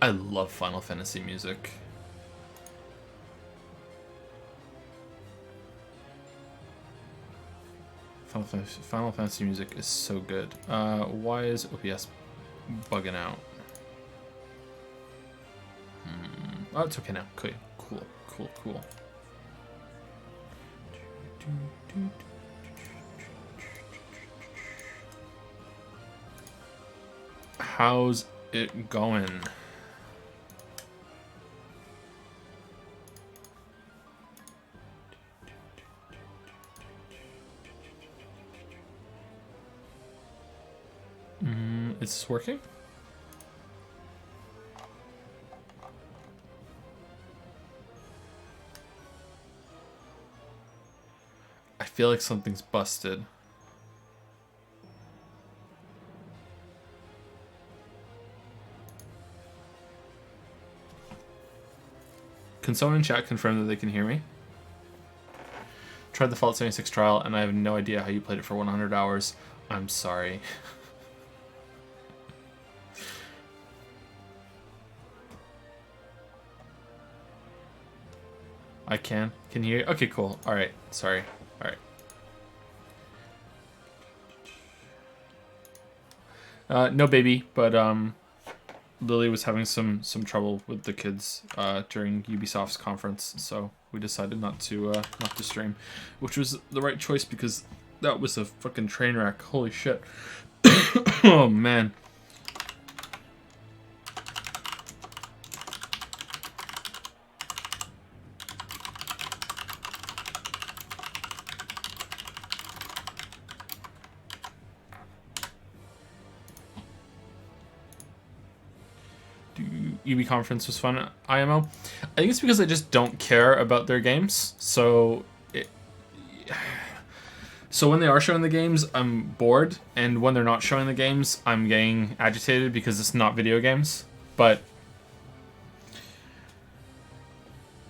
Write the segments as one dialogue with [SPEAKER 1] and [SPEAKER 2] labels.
[SPEAKER 1] I love Final Fantasy music. Final Fantasy music is so good. Why is OBS bugging out? Oh, it's okay now. Okay, cool. How's it going? Is this working? I feel like something's busted. Can someone in chat confirm that they can hear me? Tried the Fallout 76 trial and I have no idea how you played it for 100 hours. I'm sorry. I can. Can you hear? Okay, cool. Alright. Sorry. Alright. No baby, but Lily was having some trouble with the kids during Ubisoft's conference, so we decided not to stream, which was the right choice because that was a fucking train wreck. Holy shit. Oh man. UB conference was fun. IMO. I think it's because I just don't care about their games. So when they are showing the games, I'm bored, and when they're not showing the games, I'm getting agitated because it's not video games. But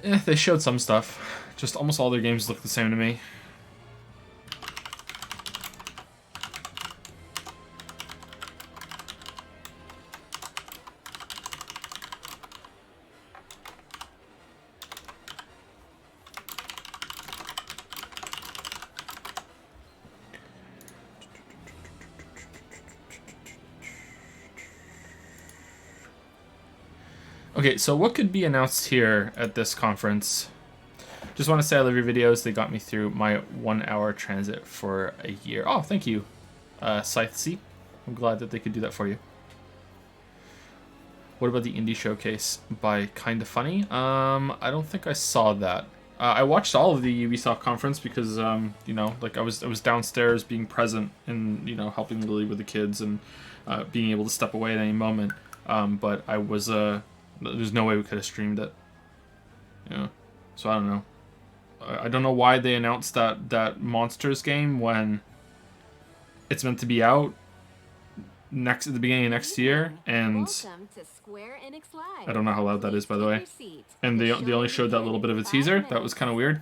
[SPEAKER 1] they showed some stuff. Just almost all their games look the same to me. Okay, so what could be announced here at this conference? Just want to say I love your videos. They got me through my 1 hour transit for a year. Oh, thank you, Scythe C. I'm glad that they could do that for you. What about the indie showcase by Kinda Funny? I don't think I saw that. I watched all of the Ubisoft conference because, you know, like I was downstairs being present and, you know, helping Lily with the kids and being able to step away at any moment. But I was, there's no way we could have streamed it. Yeah. So I don't know. I don't know why they announced that Monsters game when it's meant to be out at the beginning of next year, and I don't know how loud that is, by the way. And they only showed that little bit of a teaser. That was kind of weird.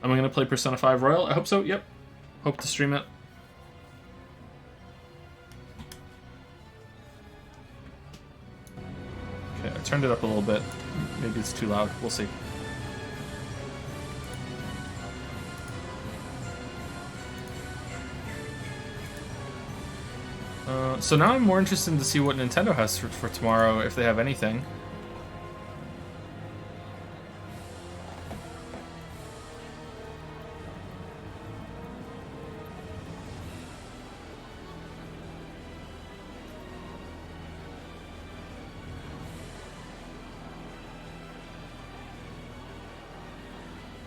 [SPEAKER 1] Am I gonna play Persona 5 Royal? I hope so. Yep. Hope to stream it. Okay, I turned it up a little bit. Maybe it's too loud. We'll see. So now I'm more interested to see what Nintendo has for tomorrow, if they have anything.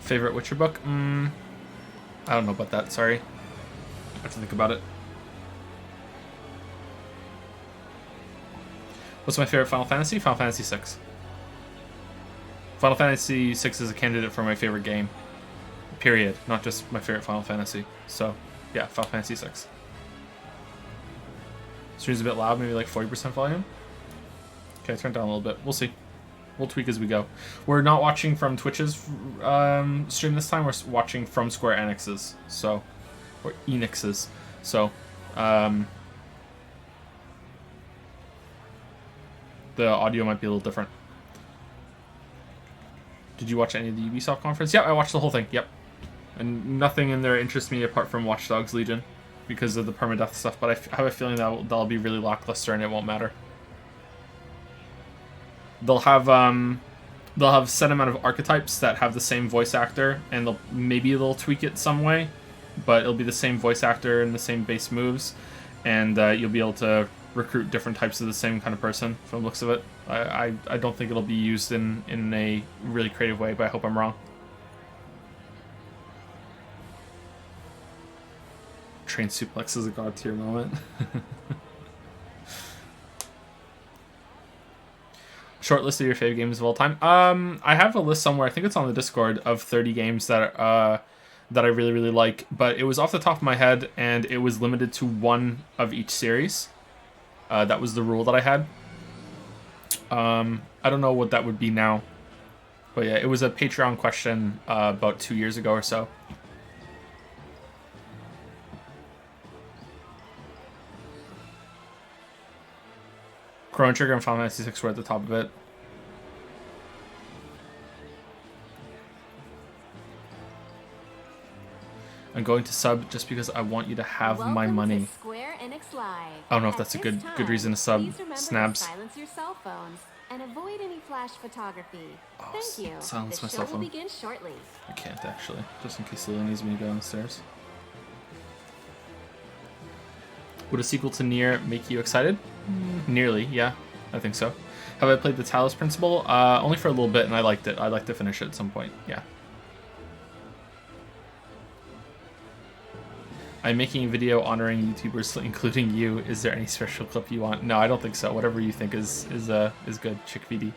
[SPEAKER 1] Favorite Witcher book? I don't know about that, sorry. I have to think about it. What's my favorite Final Fantasy? Final Fantasy VI. Final Fantasy VI is a candidate for my favorite game. Period. Not just my favorite Final Fantasy. So, yeah, Final Fantasy VI. Stream's a bit loud, maybe like 40% volume. Okay, turn it down a little bit. We'll see. we'll tweak as we go. We're not watching from Twitch's stream this time. We're watching from Square Enix's, so, or Enix's. So, the audio might be a little different. Did you watch any of the Ubisoft conference? Yeah, I watched the whole thing. Yep. And nothing in there interests me apart from Watch Dogs Legion because of the permadeath stuff, but I have a feeling that'll be really lackluster and it won't matter. They'll have set amount of archetypes that have the same voice actor, and maybe they'll tweak it some way, but it'll be the same voice actor and the same base moves, and you'll be able to recruit different types of the same kind of person from the looks of it. I don't think it'll be used in a really creative way, but I hope I'm wrong. Train suplex is a god tier moment. Short list of your favorite games of all time. I have a list somewhere. I think it's on the Discord of 30 games that I really, really like. But it was off the top of my head, and it was limited to one of each series. That was the rule that I had. I don't know what that would be now. But yeah, it was a Patreon question about 2 years ago or so. Chrono Trigger and Final Fantasy VI were at the top of it. I'm going to sub just because I want you to have my money.
[SPEAKER 2] Square Enix Live.
[SPEAKER 1] I don't know if that's a good reason to sub. Snabs.
[SPEAKER 2] Silence your cell phones and avoid any flash photography.
[SPEAKER 1] Oh,
[SPEAKER 2] Thank you.
[SPEAKER 1] silence
[SPEAKER 2] The
[SPEAKER 1] my
[SPEAKER 2] show
[SPEAKER 1] cell
[SPEAKER 2] will
[SPEAKER 1] phone.
[SPEAKER 2] begin shortly.
[SPEAKER 1] I can't actually, just in case Lila needs me to go downstairs. Would a sequel to Nier make you excited? Nearly, yeah, I think so. Have I played the Talos Principle? Only for a little bit, and I liked it. I'd like to finish it at some point, yeah. I'm making a video honoring YouTubers, including you. Is there any special clip you want? No, I don't think so. Whatever you think is good. Chick VD.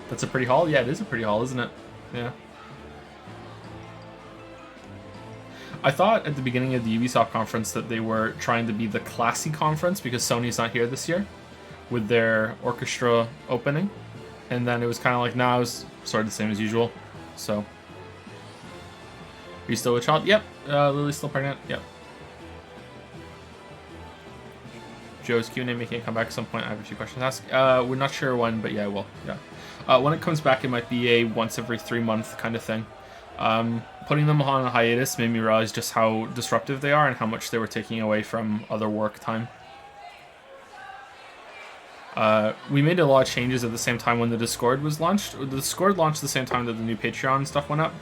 [SPEAKER 1] That's a pretty haul? Yeah, it is a pretty haul, isn't it? Yeah. I thought at the beginning of the Ubisoft conference that they were trying to be the classy conference because Sony's not here this year with their orchestra opening. And then it was kind of like, nah, it was sort of the same as usual. So, are you still with child? Yep. Lily's still pregnant? Yep. Joe's Q&A making a comeback at some point. I have a few questions to ask. We're not sure when, but yeah, I will. Yeah. When it comes back, it might be a once every 3 month kind of thing. Putting them on a hiatus made me realize just how disruptive they are and how much they were taking away from other work time. We made a lot of changes at the same time when the Discord was launched. The Discord launched the same time that the new Patreon stuff went up,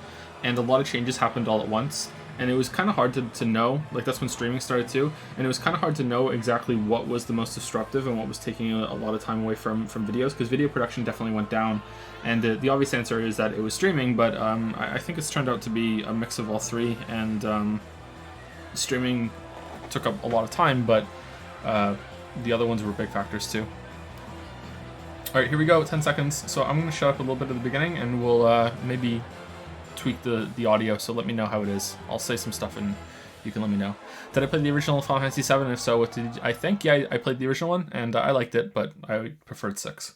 [SPEAKER 1] and a lot of changes happened all at once. And it was kind of hard to know, like that's when streaming started too, and it was kind of hard to know exactly what was the most disruptive and what was taking a lot of time away from videos, because video production definitely went down. And the obvious answer is that it was streaming, but I think it's turned out to be a mix of all three, and streaming took up a lot of time, but the other ones were big factors too. Alright, here we go, 10 seconds. So I'm going to shut up a little bit at the beginning, and we'll maybe tweak the audio, so let me know how it is. I'll say some stuff and you can let me know. Did I play the original Final Fantasy VII? If so, what did I think? Yeah, I played the original one, and I liked it, but I preferred 6.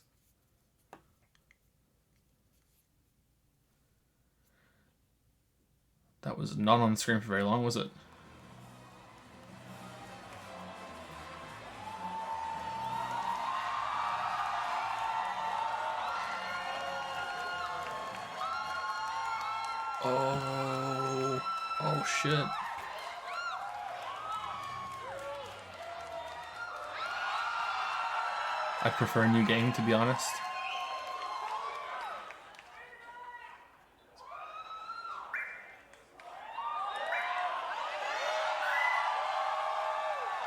[SPEAKER 1] That was not on the screen for very long, was it? Oh shit. I prefer a new game, to be honest.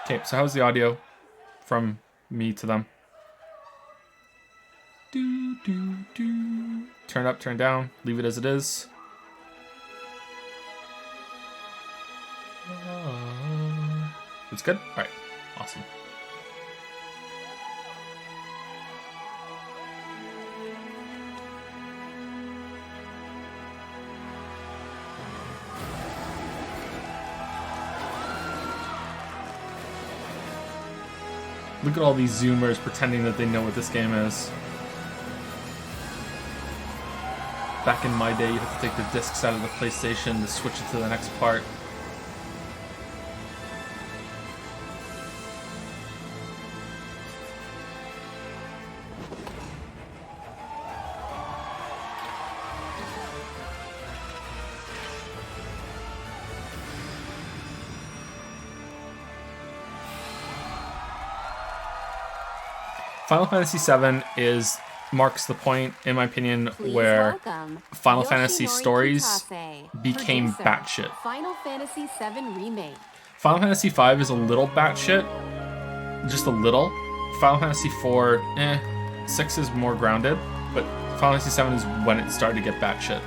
[SPEAKER 1] Okay, so how's the audio from me to them? Do, do, do. Turn up, turn down, leave it as it is. It's good? Alright, awesome. Look at all these Zoomers pretending that they know what this game is. Back in my day, you had to take the discs out of the PlayStation to switch it to the next part. Final Fantasy VII marks the point, in my opinion, where Final Fantasy stories became batshit.
[SPEAKER 2] Final Fantasy VII Remake.
[SPEAKER 1] Final Fantasy V is a little batshit, just a little. Final Fantasy IV, 6 is more grounded, but Final Fantasy VII is when it started to get batshit.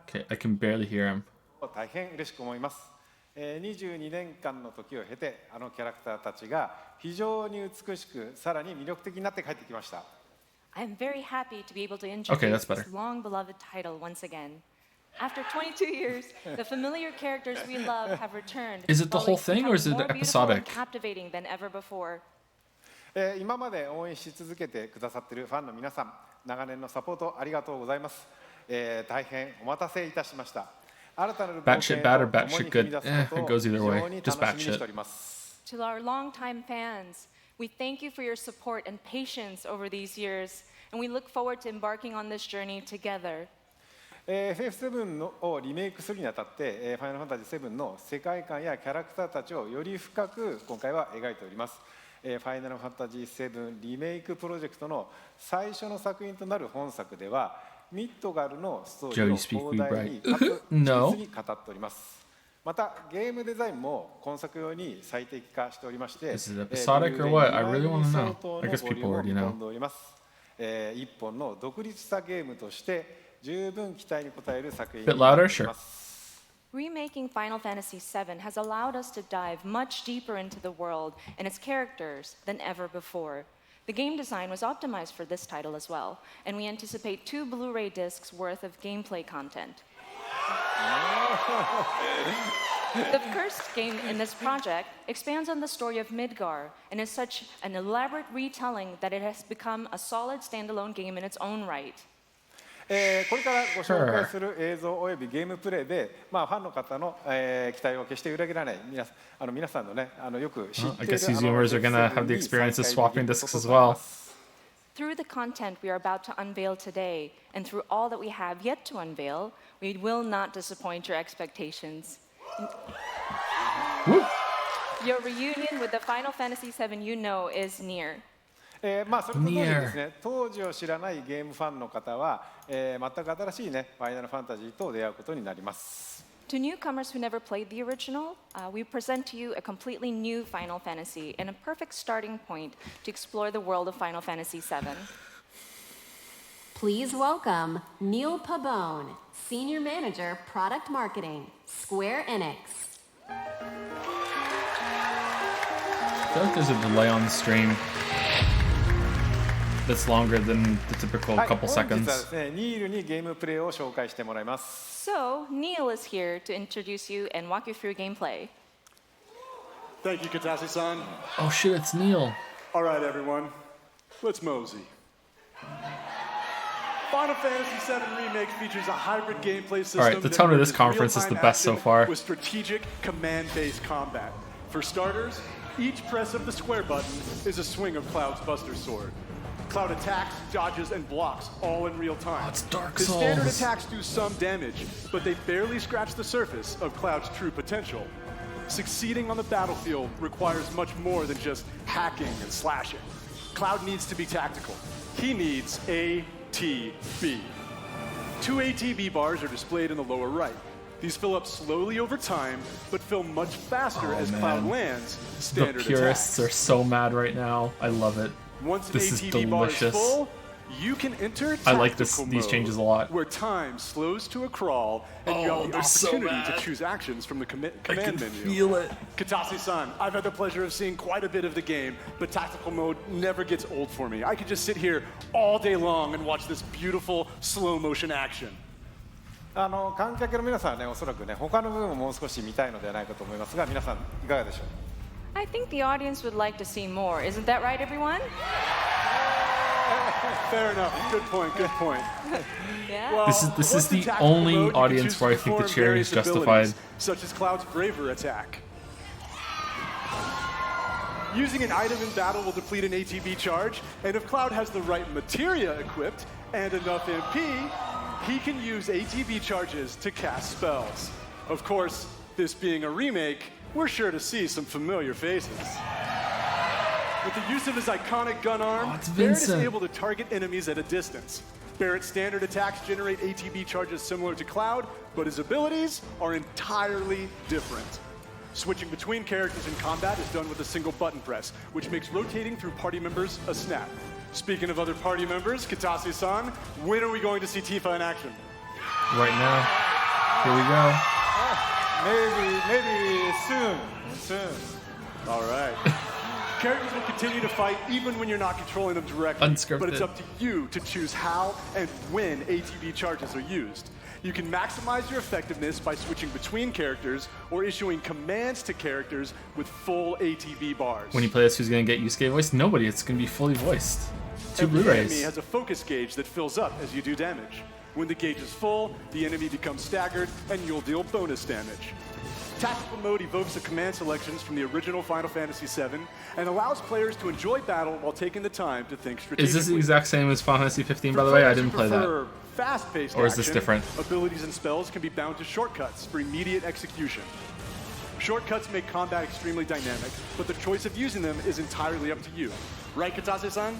[SPEAKER 1] Okay, I can barely hear him.
[SPEAKER 3] 大変嬉しく思います。22年間の時を経て、あのキャラクターたちが非常に美しく、さらに魅力的になって帰ってきました。
[SPEAKER 4] I'm very happy to be able to
[SPEAKER 1] Okay,
[SPEAKER 4] introduce
[SPEAKER 1] that's better.
[SPEAKER 4] this long-beloved title once again. After 22 years, the familiar characters we love have returned.
[SPEAKER 1] Is it the whole
[SPEAKER 4] always
[SPEAKER 1] thing, or is it
[SPEAKER 4] become more beautiful and
[SPEAKER 1] episodic?
[SPEAKER 4] captivating than ever before.
[SPEAKER 3] 今まで応援し続けてくださっているファンの皆さん、長年のサポートありがとうございます。大変お待たせいたしました。
[SPEAKER 1] Batshit bad or batshit good? It goes either way. Just batshit.
[SPEAKER 4] To our longtime fans, we thank you for your support and patience over these years, and we look forward to embarking on this journey together.
[SPEAKER 3] FF7 をリメイクするにあたって、ファイナルファンタジー7の世界観やキャラクターたちをより深く今回は描いております。ファイナルファンタジー7リメイクプロジェクトの最初の作品となる本作では、ミッドガルのストーリーを壮大にかつ実に語っております。またゲームデザインも今作用に最適化しておりまして、
[SPEAKER 1] Is it episodic or what? I really want to know. I guess people already know.
[SPEAKER 3] 一本の独立したゲームとして十分期待に応える作品
[SPEAKER 1] Bit louder, sure.
[SPEAKER 4] Remaking Final Fantasy VII has allowed us to dive much deeper into the world and its characters than ever before. The game design was optimized for this title as well, and we anticipate 2 Blu-ray discs worth of gameplay content. The first game in this project expands on the story of Midgar and is such an elaborate retelling that it has become a solid standalone game in its own right.
[SPEAKER 3] これからご紹介する映像およびゲームプレイで、ファンの方の、期待を決して裏切らない皆さんのね、よく知っている
[SPEAKER 1] I guess these Zoomers are gonna have the experience of swapping discs as well.
[SPEAKER 4] Through the content we are about to unveil today, and through all that we have yet to unveil, we will not disappoint your expectations. Your reunion with the Final Fantasy VII you know is near.
[SPEAKER 3] それと同時にですね、当時を知らないゲームファンの方は、全く新しいね、ファイナルファンタジーと出会うことになります。
[SPEAKER 4] To newcomers who never played the original, we present to you a completely new Final Fantasy and a perfect starting point to explore the world of Final Fantasy VII.
[SPEAKER 2] Please welcome Neil Pabon, Senior Manager, Product Marketing, Square Enix.
[SPEAKER 1] I feel like there's a delay on the stream that's longer than the typical couple seconds.
[SPEAKER 3] 本日はですね、ニールにゲームプレイを紹介してもらいます。
[SPEAKER 4] So, Neil is here to introduce you and walk you through gameplay.
[SPEAKER 5] Thank you, Katase-san.
[SPEAKER 1] Oh shit, it's Neil.
[SPEAKER 5] All right, everyone, let's mosey. Final Fantasy VII Remake features a hybrid gameplay system.
[SPEAKER 1] All right, the tone of this conference is the best so far.
[SPEAKER 5] With strategic, command-based combat. For starters, each press of the square button is a swing of Cloud's Buster Sword. Cloud attacks, dodges, and blocks all in real time.
[SPEAKER 1] Oh, it's Dark
[SPEAKER 5] His standard
[SPEAKER 1] Souls.
[SPEAKER 5] attacks do some damage, but they barely scratch the surface of Cloud's true potential. Succeeding on the battlefield requires much more than just hacking and slashing. Cloud needs to be tactical. He needs ATB. 2 ATB bars are displayed in the lower right. These fill up slowly over time, but fill much faster as Cloud lands standard
[SPEAKER 1] The purists
[SPEAKER 5] attacks.
[SPEAKER 1] are so mad right now. I love it.
[SPEAKER 5] Once an
[SPEAKER 1] This is
[SPEAKER 5] ATB bar is
[SPEAKER 1] delicious.
[SPEAKER 5] full, you can enter
[SPEAKER 1] I like
[SPEAKER 5] tactical
[SPEAKER 1] these
[SPEAKER 5] mode,
[SPEAKER 1] changes a lot.
[SPEAKER 5] where time slows to a crawl, and you
[SPEAKER 1] Oh,
[SPEAKER 5] have the
[SPEAKER 1] they're so
[SPEAKER 5] opportunity
[SPEAKER 1] bad.
[SPEAKER 5] to choose actions from the
[SPEAKER 1] I
[SPEAKER 5] command
[SPEAKER 1] can
[SPEAKER 5] menu.
[SPEAKER 1] feel it.
[SPEAKER 5] Katase-san, I've had the pleasure of seeing quite a bit of the game, but tactical mode never gets old for me. I could just sit here all day long and watch this beautiful slow motion action.
[SPEAKER 3] 観客の皆さんはね、おそらくね、他の部分をもう少し見たいのではないかと思いますが、皆さんいかがでしょう。
[SPEAKER 4] I think the audience would like to see more. Isn't that right, everyone?
[SPEAKER 5] Fair enough. Good point. Good point.
[SPEAKER 4] Yeah.
[SPEAKER 5] Well,
[SPEAKER 1] This is
[SPEAKER 5] once in
[SPEAKER 1] the
[SPEAKER 5] tactical
[SPEAKER 1] only
[SPEAKER 5] mode, you can
[SPEAKER 1] audience
[SPEAKER 5] choose
[SPEAKER 1] where I
[SPEAKER 5] to
[SPEAKER 1] think the
[SPEAKER 5] perform
[SPEAKER 1] cheering is
[SPEAKER 5] various
[SPEAKER 1] justified.
[SPEAKER 5] abilities, such as Cloud's Braver attack. Using an item in battle will deplete an ATB charge, and if Cloud has the right materia equipped and enough MP, he can use ATB charges to cast spells. Of course, this being a remake, we're sure to see some familiar faces. With the use of his iconic gun arm,
[SPEAKER 1] it's
[SPEAKER 5] Barrett is
[SPEAKER 1] Vincent.
[SPEAKER 5] able to target enemies at a distance. Barrett's standard attacks generate ATB charges similar to Cloud, but his abilities are entirely different. Switching between characters in combat is done with a single button press, which makes rotating through party members a snap. Speaking of other party members, Kitase-san, when are we going to see Tifa in action?
[SPEAKER 1] Right now. Here we go.
[SPEAKER 3] Maybe soon.
[SPEAKER 5] All right. Characters will continue to fight even when you're not controlling them directly.
[SPEAKER 1] Unscripted.
[SPEAKER 5] But it's up to you to choose how and when ATB charges are used. You can maximize your effectiveness by switching between characters or issuing commands to characters with full ATB bars.
[SPEAKER 1] When you play this, who's gonna get Yusuke voiced? Nobody. It's gonna be fully voiced. 2
[SPEAKER 5] Every enemy
[SPEAKER 1] Blu-rays.
[SPEAKER 5] has a focus gauge that fills up as you do damage. When the gauge is full, the enemy becomes staggered and you'll deal bonus damage. Tactical mode evokes the command selections from the original Final Fantasy VII and allows players to enjoy battle while taking the time to think strategically.
[SPEAKER 1] Is this the exact same as Final Fantasy 15, by
[SPEAKER 5] For
[SPEAKER 1] the way? I
[SPEAKER 5] players who
[SPEAKER 1] didn't play that.
[SPEAKER 5] prefer fast-paced
[SPEAKER 1] Or is this
[SPEAKER 5] action,
[SPEAKER 1] different?
[SPEAKER 5] Abilities and spells can be bound to shortcuts for immediate execution. Shortcuts make combat extremely dynamic, but the choice of using them is entirely up to you. Right, Kitase-san?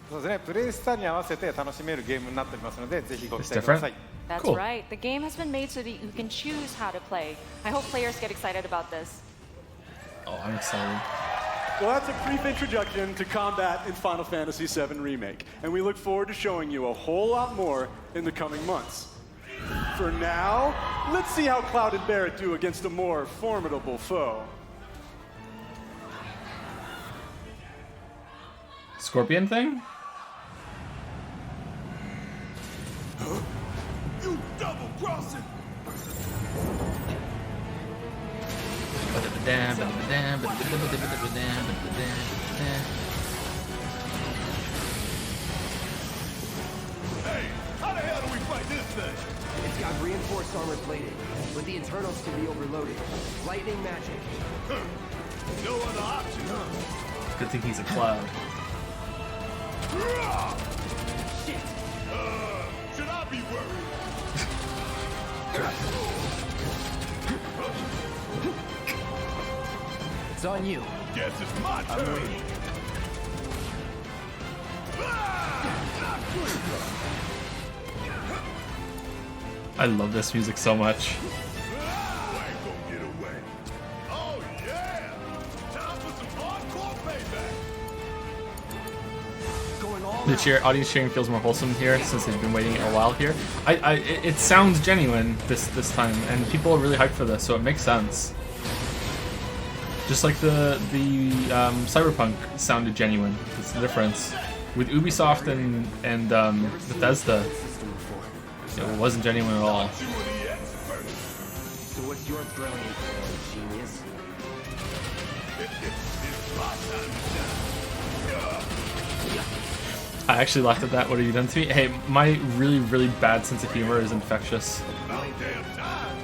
[SPEAKER 3] そうですね、プレイスタイルに合わせて楽しめるゲームになっておりますので、ぜひご期待ください。
[SPEAKER 4] That's
[SPEAKER 1] Cool.
[SPEAKER 4] right. The game has been made so that you can choose how to play. I hope players get excited about this.
[SPEAKER 1] Oh, I'm excited.
[SPEAKER 5] Well, that's a brief introduction to combat in Final Fantasy VII Remake, and we look forward to showing you a whole lot more in the coming months. For now, let's see how Cloud and Barrett do against a more formidable foe.
[SPEAKER 1] Scorpion thing?
[SPEAKER 6] You double crossing! Hey, how the hell do we fight this thing?
[SPEAKER 7] It's got reinforced armor plating, but the internals can be overloaded. Lightning magic.
[SPEAKER 6] No other option, huh?
[SPEAKER 1] Good thing he's a Cloud.
[SPEAKER 6] Shit! Should I be worried?
[SPEAKER 7] It's on you.
[SPEAKER 6] Guess it's my turn.
[SPEAKER 1] I love this music so much.
[SPEAKER 6] You ain't gonna get away. Oh yeah! Time for some hardcore payback.
[SPEAKER 7] Going all
[SPEAKER 1] The audience cheering feels more wholesome here since they've been waiting a while here. It sounds genuine this time, and people are really hyped for this, so it makes sense. Just like the Cyberpunk sounded genuine. It's the difference. With Ubisoft and Bethesda, it wasn't genuine at all.
[SPEAKER 6] You were the expert.
[SPEAKER 7] So what's your brilliant plan, genius?
[SPEAKER 6] It's my time to shine.
[SPEAKER 1] I actually laughed at that. What have you done to me? Hey, my really, really bad sense of humor is infectious.
[SPEAKER 6] About damn time.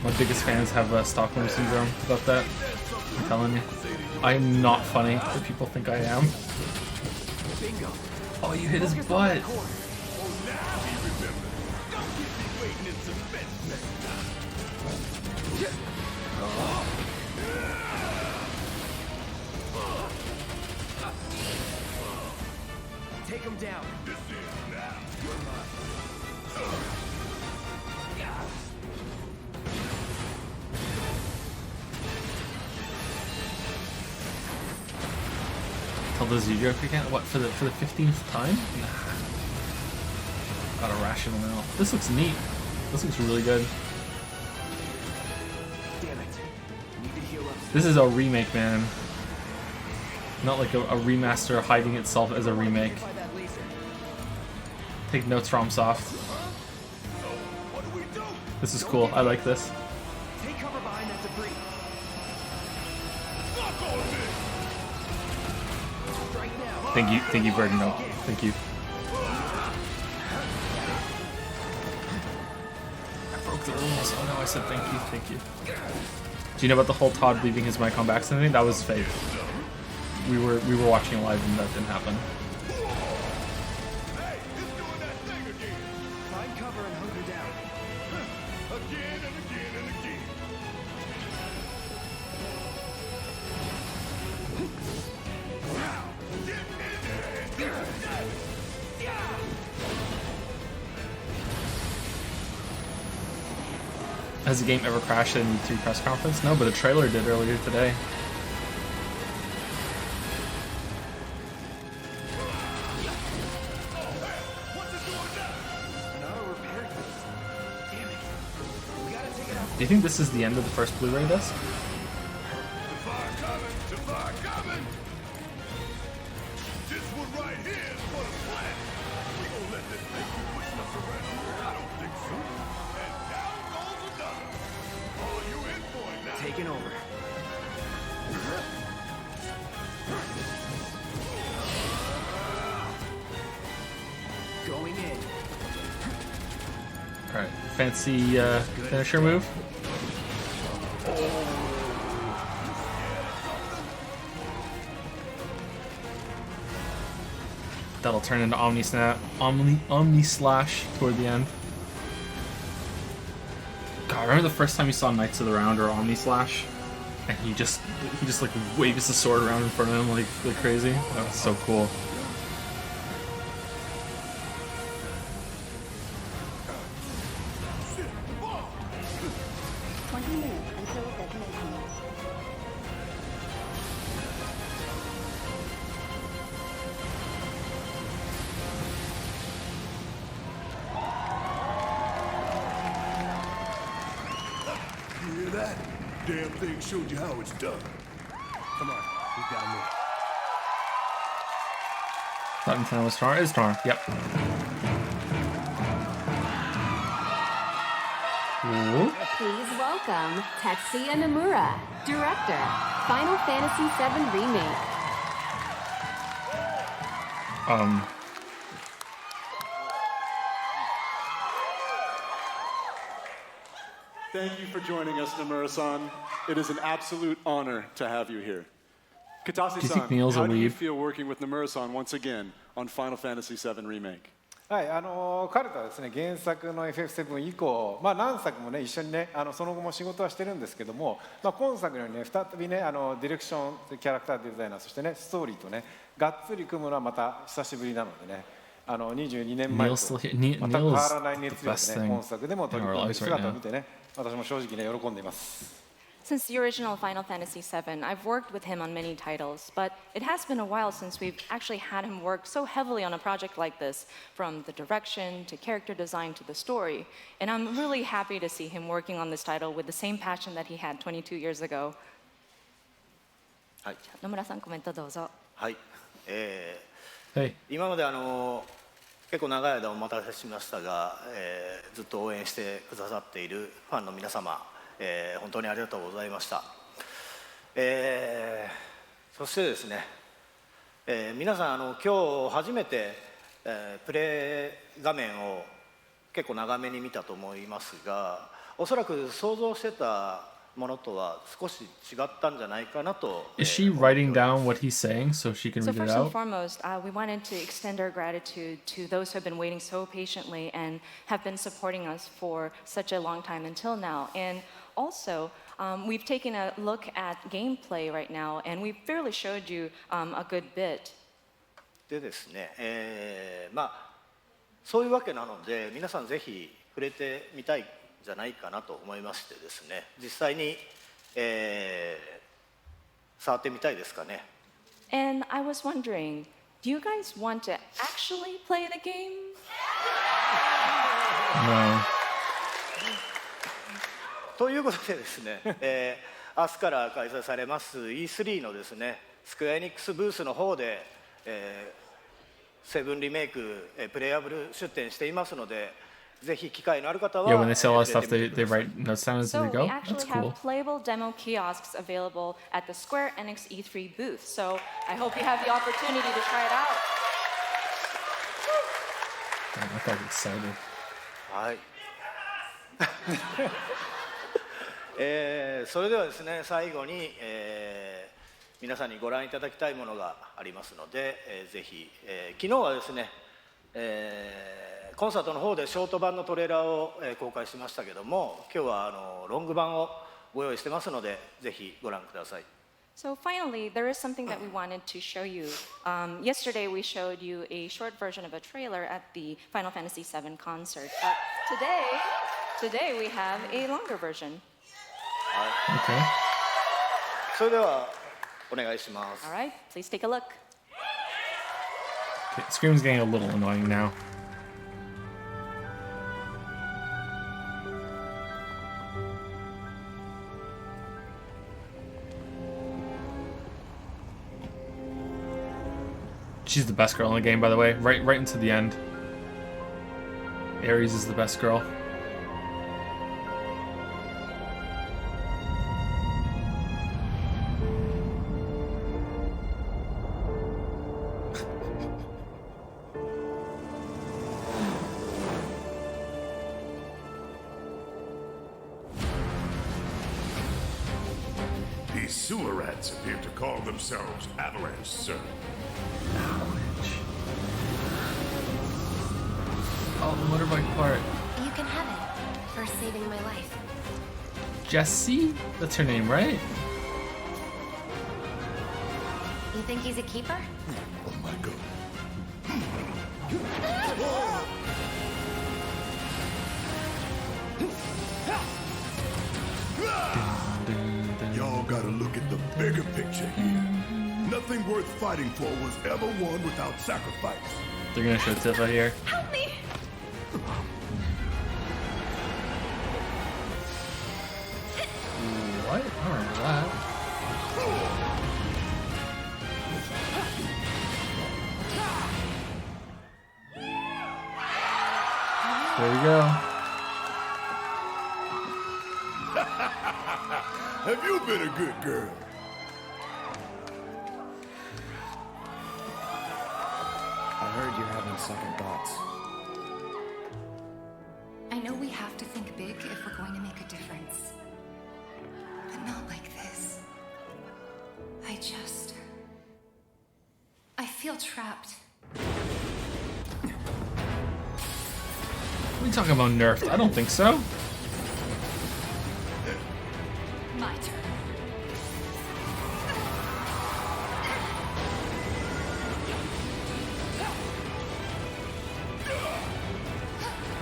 [SPEAKER 1] My biggest fans have Stockholm Syndrome about that. I'm telling you. I am not funny, but people think I am.
[SPEAKER 7] Bingo.
[SPEAKER 1] Oh, you hit his butt.
[SPEAKER 6] Waiting in suspense next time.
[SPEAKER 7] Take him down.
[SPEAKER 6] This is now. You're mine.
[SPEAKER 1] Tell the Zedric again? What, for the 15th time? Nah. Gotta ration them out. This looks neat. This looks really good.
[SPEAKER 7] Damn it. Need to heal up.
[SPEAKER 1] This is a remake, man. Not like a remaster hiding itself as a remake.
[SPEAKER 7] By that laser.
[SPEAKER 1] Take notes, FromSoft. This is cool. I like this.
[SPEAKER 7] Take cover behind that debris. Strike now.
[SPEAKER 1] Thank you, Verdino. Thank you. I broke the rules. Oh no, I said thank you. Do you know about the whole Todd leaving his mic on by accident thing? That was fake. We were watching live and that didn't happen.
[SPEAKER 6] Hey, it's doing that thing again.
[SPEAKER 7] Find cover and hunker down.
[SPEAKER 6] Again and again and again. Now, get in there.
[SPEAKER 1] Has the game ever crashed in E3 press conference? No, but a trailer did earlier today.
[SPEAKER 7] An auto repair kit. Damn it. We gotta take it out.
[SPEAKER 1] Do you think this is the end of the first Blu-ray disc?
[SPEAKER 6] Fire coming. This one right here is for the planet. We gonna let this thing be pushing us around? I don't think so. And down goes another. Oh, you in for it now.
[SPEAKER 7] Taking over. Going in.
[SPEAKER 1] Alright, fancy finisher move? That'll turn into Omni Slash toward the end. God, I remember the first time you saw Knights of the Round or Omni Slash, and he just like waves the sword around in front of him like crazy. That was so cool.
[SPEAKER 6] You hear that? Damn thing showed you how it's done.
[SPEAKER 7] Come on. We've got to move.
[SPEAKER 1] Thought Nintendo was Tar. It's Tar. Yep. Ooh.
[SPEAKER 2] Please welcome Tetsuya Nomura, director, Final Fantasy VII Remake.
[SPEAKER 5] Thank you for joining us, Nomura-san. It is an absolute honor to have you here.
[SPEAKER 1] Do you think
[SPEAKER 5] Katase-san,
[SPEAKER 1] Neil's a
[SPEAKER 5] how do you
[SPEAKER 1] weeb?
[SPEAKER 5] feel working with Nomura-san once again on Final Fantasy VII Remake?
[SPEAKER 3] はい彼とはですね原作の FF7 以降、何作もね一緒にねその後も仕事はしてるんですけども、今作のようにね再びねディレクションキャラクターデザイナーそしてねストーリーとねがっつり組むのはまた久しぶりなのでね22年前と
[SPEAKER 1] Neil's still here.
[SPEAKER 3] 全く変わ
[SPEAKER 1] Neil's
[SPEAKER 3] らない熱
[SPEAKER 1] the
[SPEAKER 3] 量
[SPEAKER 1] best
[SPEAKER 3] でね
[SPEAKER 1] thing
[SPEAKER 3] 本作でも取り
[SPEAKER 1] in our
[SPEAKER 3] 組んで
[SPEAKER 1] lives
[SPEAKER 3] る
[SPEAKER 1] right
[SPEAKER 3] 姿を
[SPEAKER 1] now.
[SPEAKER 3] 見てね私も正直ね喜んでいます。
[SPEAKER 4] Since the original Final Fantasy VII, I've worked with him on many titles, but it has been a while since we've actually had him work so heavily on a project like this, from the direction to character design to the story. And I'm really happy to see him working on this title with the same passion that he had 22 years ago.
[SPEAKER 8] はい、
[SPEAKER 4] 野村さん、コメントどうぞ。
[SPEAKER 8] はい
[SPEAKER 1] Hey.
[SPEAKER 8] 今まで結構長い間お待たせしましたが、ずっと応援してくださっているファンの皆様、本当にありがとうございました、そしてですね、皆さん今日初めて、プレイ画面を結構長めに見たと思いますが、おそらく想像してたものとは少し違ったんじゃないかなと。
[SPEAKER 1] Is she writing down what he's saying so she can
[SPEAKER 4] So
[SPEAKER 1] read it
[SPEAKER 4] first and
[SPEAKER 1] out?
[SPEAKER 4] foremost, we wanted to extend our gratitude to those who have been waiting so patiently and have been supporting us for such a long time until now. And also, we've taken a look at gameplay right now, and we fairly showed you a good bit.
[SPEAKER 8] でですね、そういうわけなので皆さんぜひ触れてみたいんじゃないかなと思いましてですね、実際に、触ってみたいですかね。
[SPEAKER 4] And I was wondering, do you guys want to actually play the game?
[SPEAKER 1] No.
[SPEAKER 8] ということでですね、明日から開催されます E3 のですね、スクエアエニックスブースの方で、セブンリメイク、プレイアブル出展していますので、ぜひ機会のある方は
[SPEAKER 1] Yeah, when they sell us
[SPEAKER 8] 触
[SPEAKER 1] stuff,
[SPEAKER 8] れてみて
[SPEAKER 1] they
[SPEAKER 8] ください
[SPEAKER 1] write notes down as
[SPEAKER 4] So
[SPEAKER 1] they
[SPEAKER 4] we
[SPEAKER 1] go.
[SPEAKER 4] actually
[SPEAKER 1] That's cool.
[SPEAKER 4] have playable demo kiosks available at the Square Enix E3 booth. So I hope you have the opportunity to try it out.
[SPEAKER 1] Damn, I got excited.
[SPEAKER 8] はいそれではですね最後に、皆さんにご覧いただきたいものがありますので、ぜひ、昨日はですね、コンサートの方でショート版のトレーラーを、公開しましたけども今日はロング版をご用意してますのでぜひご覧ください。
[SPEAKER 4] So finally, there is something that we wanted to show you. Yesterday, we showed you a short version of a trailer at the Final Fantasy VII concert. But today we have a longer version.
[SPEAKER 1] Okay.
[SPEAKER 8] それではお願いします。
[SPEAKER 4] All right, please take a look.
[SPEAKER 1] Okay, Scream's getting a little annoying now. She's the best girl in the game, by the way. Right into the end. Ares is the best girl.
[SPEAKER 6] These sewer rats appear to call themselves Avalanche, sir.
[SPEAKER 1] Oh, the motorbike part.
[SPEAKER 9] You can have it for saving my life.
[SPEAKER 1] Jessie? That's her name, right?
[SPEAKER 9] You think he's a keeper?
[SPEAKER 6] Oh my god. Y'all gotta look at the bigger picture here. Nothing worth fighting for was ever won without sacrifice.
[SPEAKER 1] They're gonna show Tifa here.
[SPEAKER 9] Help me!
[SPEAKER 1] What? I don't remember that. There we go.
[SPEAKER 6] Have you been a good girl?
[SPEAKER 7] I heard you're having second thoughts.
[SPEAKER 10] I know we have to think big if we're going to make a difference. But not like this. I feel trapped.
[SPEAKER 1] What are you talking about nerfed? I don't think so.
[SPEAKER 10] My turn.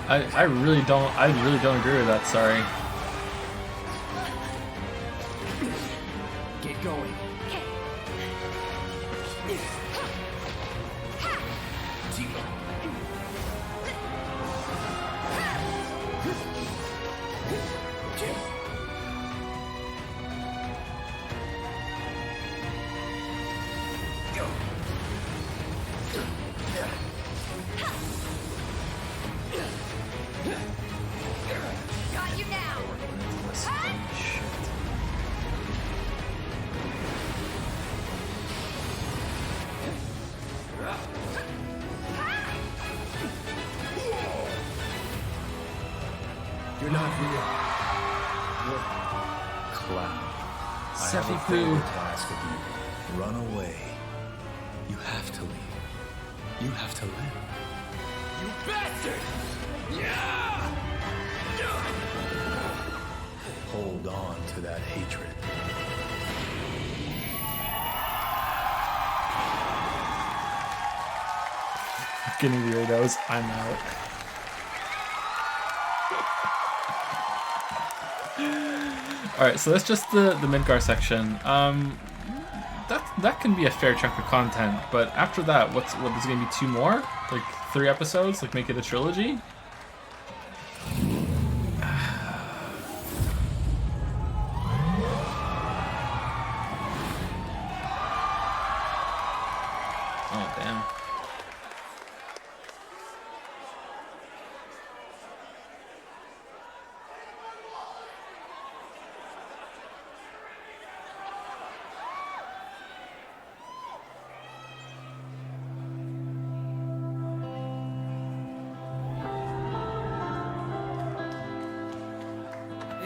[SPEAKER 1] I really don't agree with that, sorry.
[SPEAKER 7] Get going.
[SPEAKER 9] Got you now!
[SPEAKER 7] You're not real. You're Cloud.
[SPEAKER 6] I have a
[SPEAKER 1] Sephiku.
[SPEAKER 6] favor to ask of you. Run away. You have to leave. You have to live.
[SPEAKER 7] You bastard!
[SPEAKER 6] Hold on to that hatred.
[SPEAKER 1] Getting weirdos, I'm out. Alright, so that's just the Midgar section. That can be a fair chunk of content, but after that, what is it gonna be 2 more? Like 3 episodes? Like make it a trilogy? Oh damn.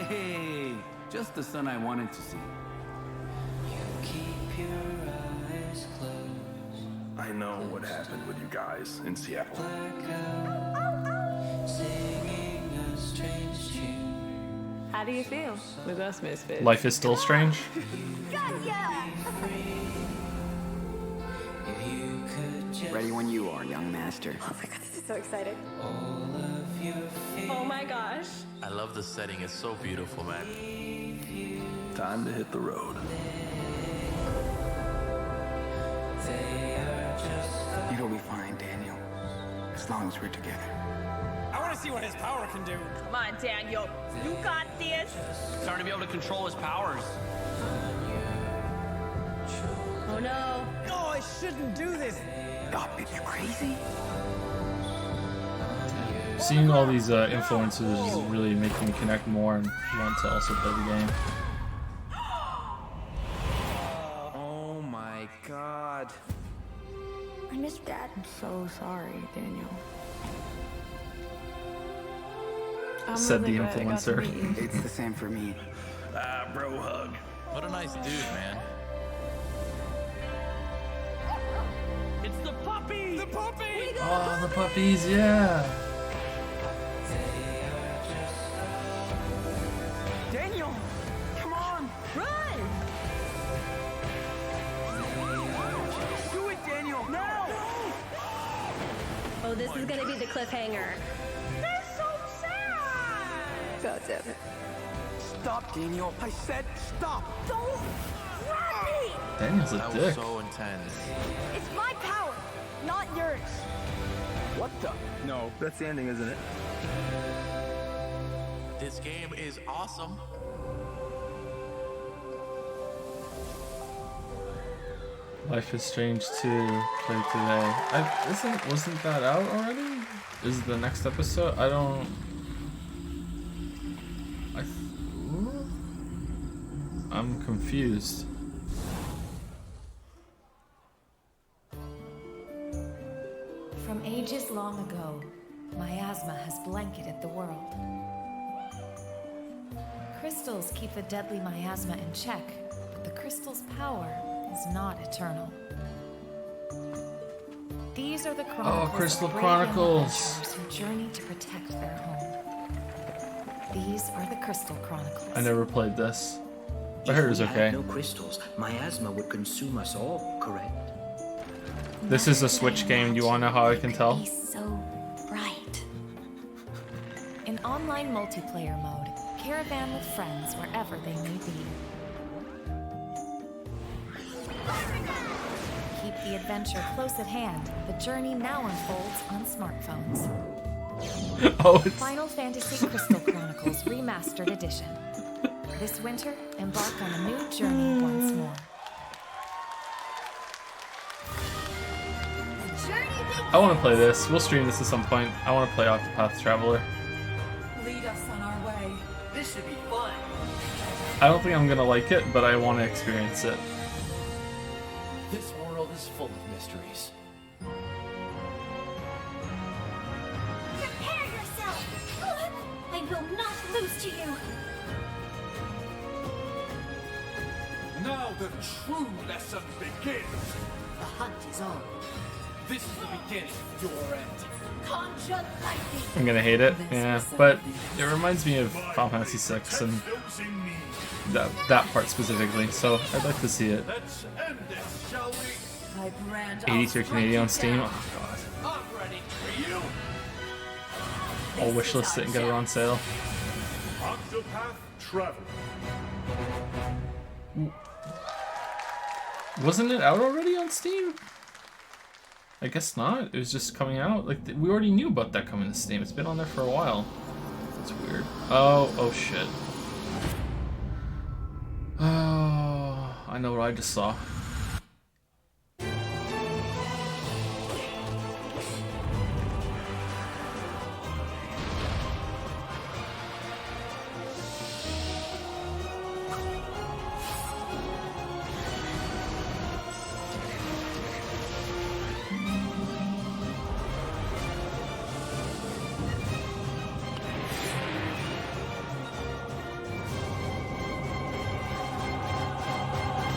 [SPEAKER 11] Hey, just the son I wanted to see.
[SPEAKER 6] I know what happened with you guys in Seattle.
[SPEAKER 4] How do you feel with us misfits?
[SPEAKER 1] Life is still strange.
[SPEAKER 11] Ready when you are, young master.
[SPEAKER 4] Oh my god, this is so exciting. Oh my gosh.
[SPEAKER 12] I love the setting. It's so beautiful, man.
[SPEAKER 6] Time to hit the road.
[SPEAKER 11] It'll be fine, Daniel. As long as we're together.
[SPEAKER 13] I want to see what his power can do.
[SPEAKER 14] Come on, Daniel. You got this.
[SPEAKER 13] Starting to be able to control his powers.
[SPEAKER 14] Oh no.
[SPEAKER 13] No, I shouldn't do this.
[SPEAKER 11] Stop it, you crazy?
[SPEAKER 1] Seeing all these influencers is really making me connect more and want to also play the game.
[SPEAKER 11] Oh my god.
[SPEAKER 4] I miss Dad. I'm so sorry, Daniel.
[SPEAKER 1] Said the influencer.
[SPEAKER 11] It's the same for me.
[SPEAKER 6] Ah, bro hug.
[SPEAKER 12] What a nice dude, man.
[SPEAKER 13] It's the puppy! The puppy!
[SPEAKER 1] Oh, the puppies, yeah.
[SPEAKER 13] Daniel! Come on!
[SPEAKER 14] Run!
[SPEAKER 13] Do it, Daniel! Now!
[SPEAKER 14] Oh, this is gonna be the cliffhanger.
[SPEAKER 13] They're so sad!
[SPEAKER 4] God damn it.
[SPEAKER 13] Stop, Daniel. I said stop!
[SPEAKER 14] Don't grab me!
[SPEAKER 1] Daniel's a
[SPEAKER 12] That was
[SPEAKER 1] dick.
[SPEAKER 12] so intense.
[SPEAKER 14] It's my power, not yours.
[SPEAKER 13] What the?
[SPEAKER 6] No, that's the ending, isn't it?
[SPEAKER 12] This game is awesome.
[SPEAKER 1] Life is Strange 2 played today. Wasn't that out already? Is the next episode? I don't. I'm confused.
[SPEAKER 15] From ages long ago, miasma has blanketed the world. Crystals keep the deadly miasma in check, but the crystal's power is not eternal. These are the chronicles
[SPEAKER 1] Crystal
[SPEAKER 15] of brave
[SPEAKER 1] Chronicles.
[SPEAKER 15] adventurers who journey to protect their home. These are the Crystal Chronicles.
[SPEAKER 1] I never played this. I heard it was
[SPEAKER 16] If we
[SPEAKER 1] okay.
[SPEAKER 16] had no crystals, miasma would consume us all, correct?
[SPEAKER 1] This is a Switch game. Do you want to know how I can tell?
[SPEAKER 15] So bright. In online multiplayer mode, caravan with friends wherever they may be. Keep the adventure close at hand. The journey now unfolds on smartphones.
[SPEAKER 1] Oh, it's...
[SPEAKER 15] Final Fantasy Crystal Chronicles Remastered Edition. This winter, embark on a new journey once more.
[SPEAKER 1] I want to play this. We'll stream this at some point. I want to play Octopath Traveler.
[SPEAKER 17] Lead us on our way.
[SPEAKER 13] This should be fun.
[SPEAKER 1] I don't think I'm gonna like it, but I want to experience it.
[SPEAKER 18] This world is full of mysteries.
[SPEAKER 9] Prepare yourself! I will not lose to you!
[SPEAKER 6] Now the true lesson begins.
[SPEAKER 9] The hunt is on.
[SPEAKER 18] This is the beginning of your end.
[SPEAKER 9] Conjure lightning!
[SPEAKER 1] I'm gonna hate it, yeah, but it reminds me of Final Fantasy VI and that part specifically, so I'd like to see it.
[SPEAKER 6] Let's end this, shall we?
[SPEAKER 17] My brand
[SPEAKER 1] 80 tier Canadian on Steam. Oh god.
[SPEAKER 6] I'm ready for you.
[SPEAKER 1] I'll wishlist it and get it on sale.
[SPEAKER 6] Octopath Traveler.
[SPEAKER 1] Wasn't it out already on Steam? I guess not. It was just coming out. Like we already knew about that coming to Steam. It's been on there for a while. It's weird. Oh shit. Oh, I know what I just saw.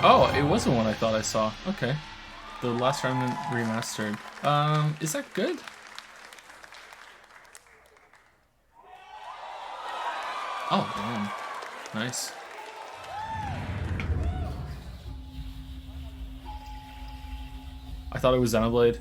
[SPEAKER 1] Oh, it wasn't one I thought I saw. Okay. The Last Remnant Remastered. Is that good? Oh, damn. Nice. I thought it was Xenoblade.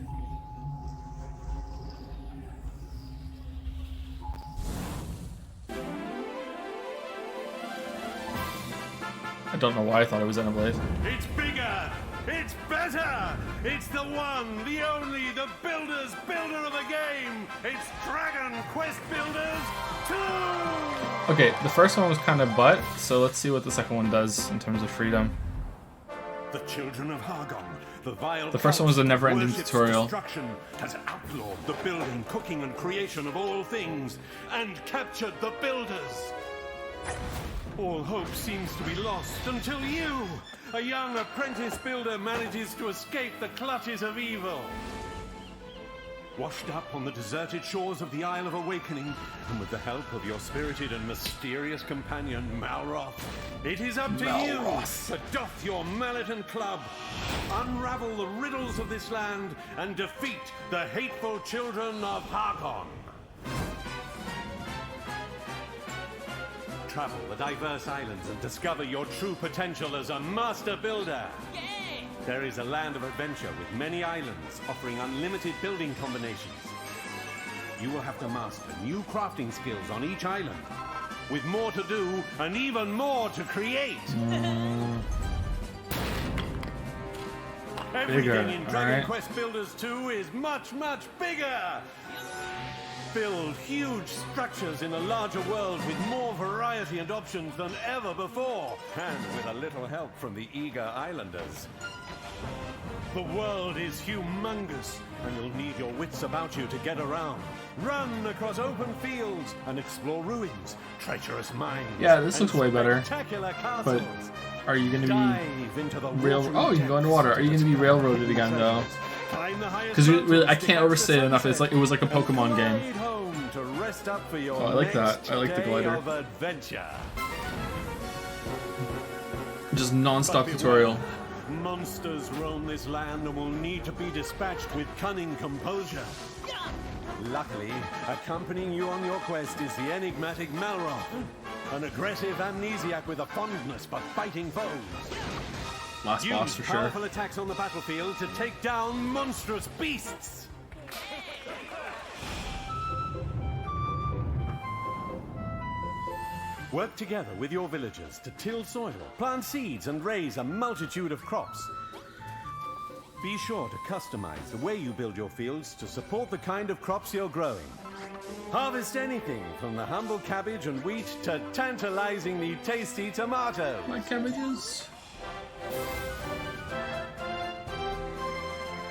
[SPEAKER 1] I don't know why I thought it was Xenoblade.
[SPEAKER 6] It's bigger! It's better! It's the one, the only, the builder's builder of the game! It's Dragon Quest Builders 2!
[SPEAKER 1] Okay, the first one was kind of butt, so let's see what the second one does in terms of freedom.
[SPEAKER 6] The children of Hargon, the vile.
[SPEAKER 1] The first one was a never-ending
[SPEAKER 6] worships
[SPEAKER 1] tutorial.
[SPEAKER 6] Destruction, has outlawed the building, cooking, and creation of all things, and captured the builders. All hope seems to be lost until you, a young apprentice builder, manages to escape the clutches of evil. Washed up on the deserted shores of the Isle of Awakening, and with the help of your spirited and mysterious companion, Malroth, it is up to you to doff your mallet and club, unravel the riddles of this land, and defeat the hateful children of Hargon. Travel the diverse islands and discover your true potential as a master builder. There is a land of adventure with many islands offering unlimited building combinations. You will have to master new crafting skills on each island, with more to do and even more to create. Everything in Dragon Quest Builders 2 is much, much bigger. Build huge structures in a larger world with more variety and options than ever before, and with a little help from the eager islanders. The world is humongous, and you'll need your wits about you to get around. Run across open fields and explore ruins, treacherous mines.
[SPEAKER 1] Yeah, this looks way better.
[SPEAKER 6] Spectacular
[SPEAKER 1] But
[SPEAKER 6] castles.
[SPEAKER 1] are you going to
[SPEAKER 6] Dive into the
[SPEAKER 1] be rail?
[SPEAKER 6] watery
[SPEAKER 1] Oh, you can go underwater. Are you going to be railroaded again though?
[SPEAKER 6] Climb the highest
[SPEAKER 1] Because really, I
[SPEAKER 6] mountains to
[SPEAKER 1] can't
[SPEAKER 6] catch
[SPEAKER 1] overstate
[SPEAKER 6] the
[SPEAKER 1] it enough. It's like it was like a Pokemon
[SPEAKER 6] Ride
[SPEAKER 1] game.
[SPEAKER 6] home to rest up for your
[SPEAKER 1] Oh, I like that.
[SPEAKER 6] next
[SPEAKER 1] I like the
[SPEAKER 6] day
[SPEAKER 1] glider.
[SPEAKER 6] of adventure.
[SPEAKER 1] Just non-stop
[SPEAKER 6] But
[SPEAKER 1] tutorial.
[SPEAKER 6] beware, monsters roam this land and will need to be dispatched with cunning composure. Luckily, accompanying you on your quest is the enigmatic Malroth, an aggressive amnesiac with a fondness for fighting foes.
[SPEAKER 1] Last
[SPEAKER 6] Use
[SPEAKER 1] boss for sure.
[SPEAKER 6] powerful attacks on the battlefield to take down monstrous beasts. Work together with your villagers to till soil, plant seeds, and raise a multitude of crops. Be sure to customize the way you build your fields to support the kind of crops you're growing. Harvest anything from the humble cabbage and wheat to tantalizingly tasty tomatoes.
[SPEAKER 1] My cabbages.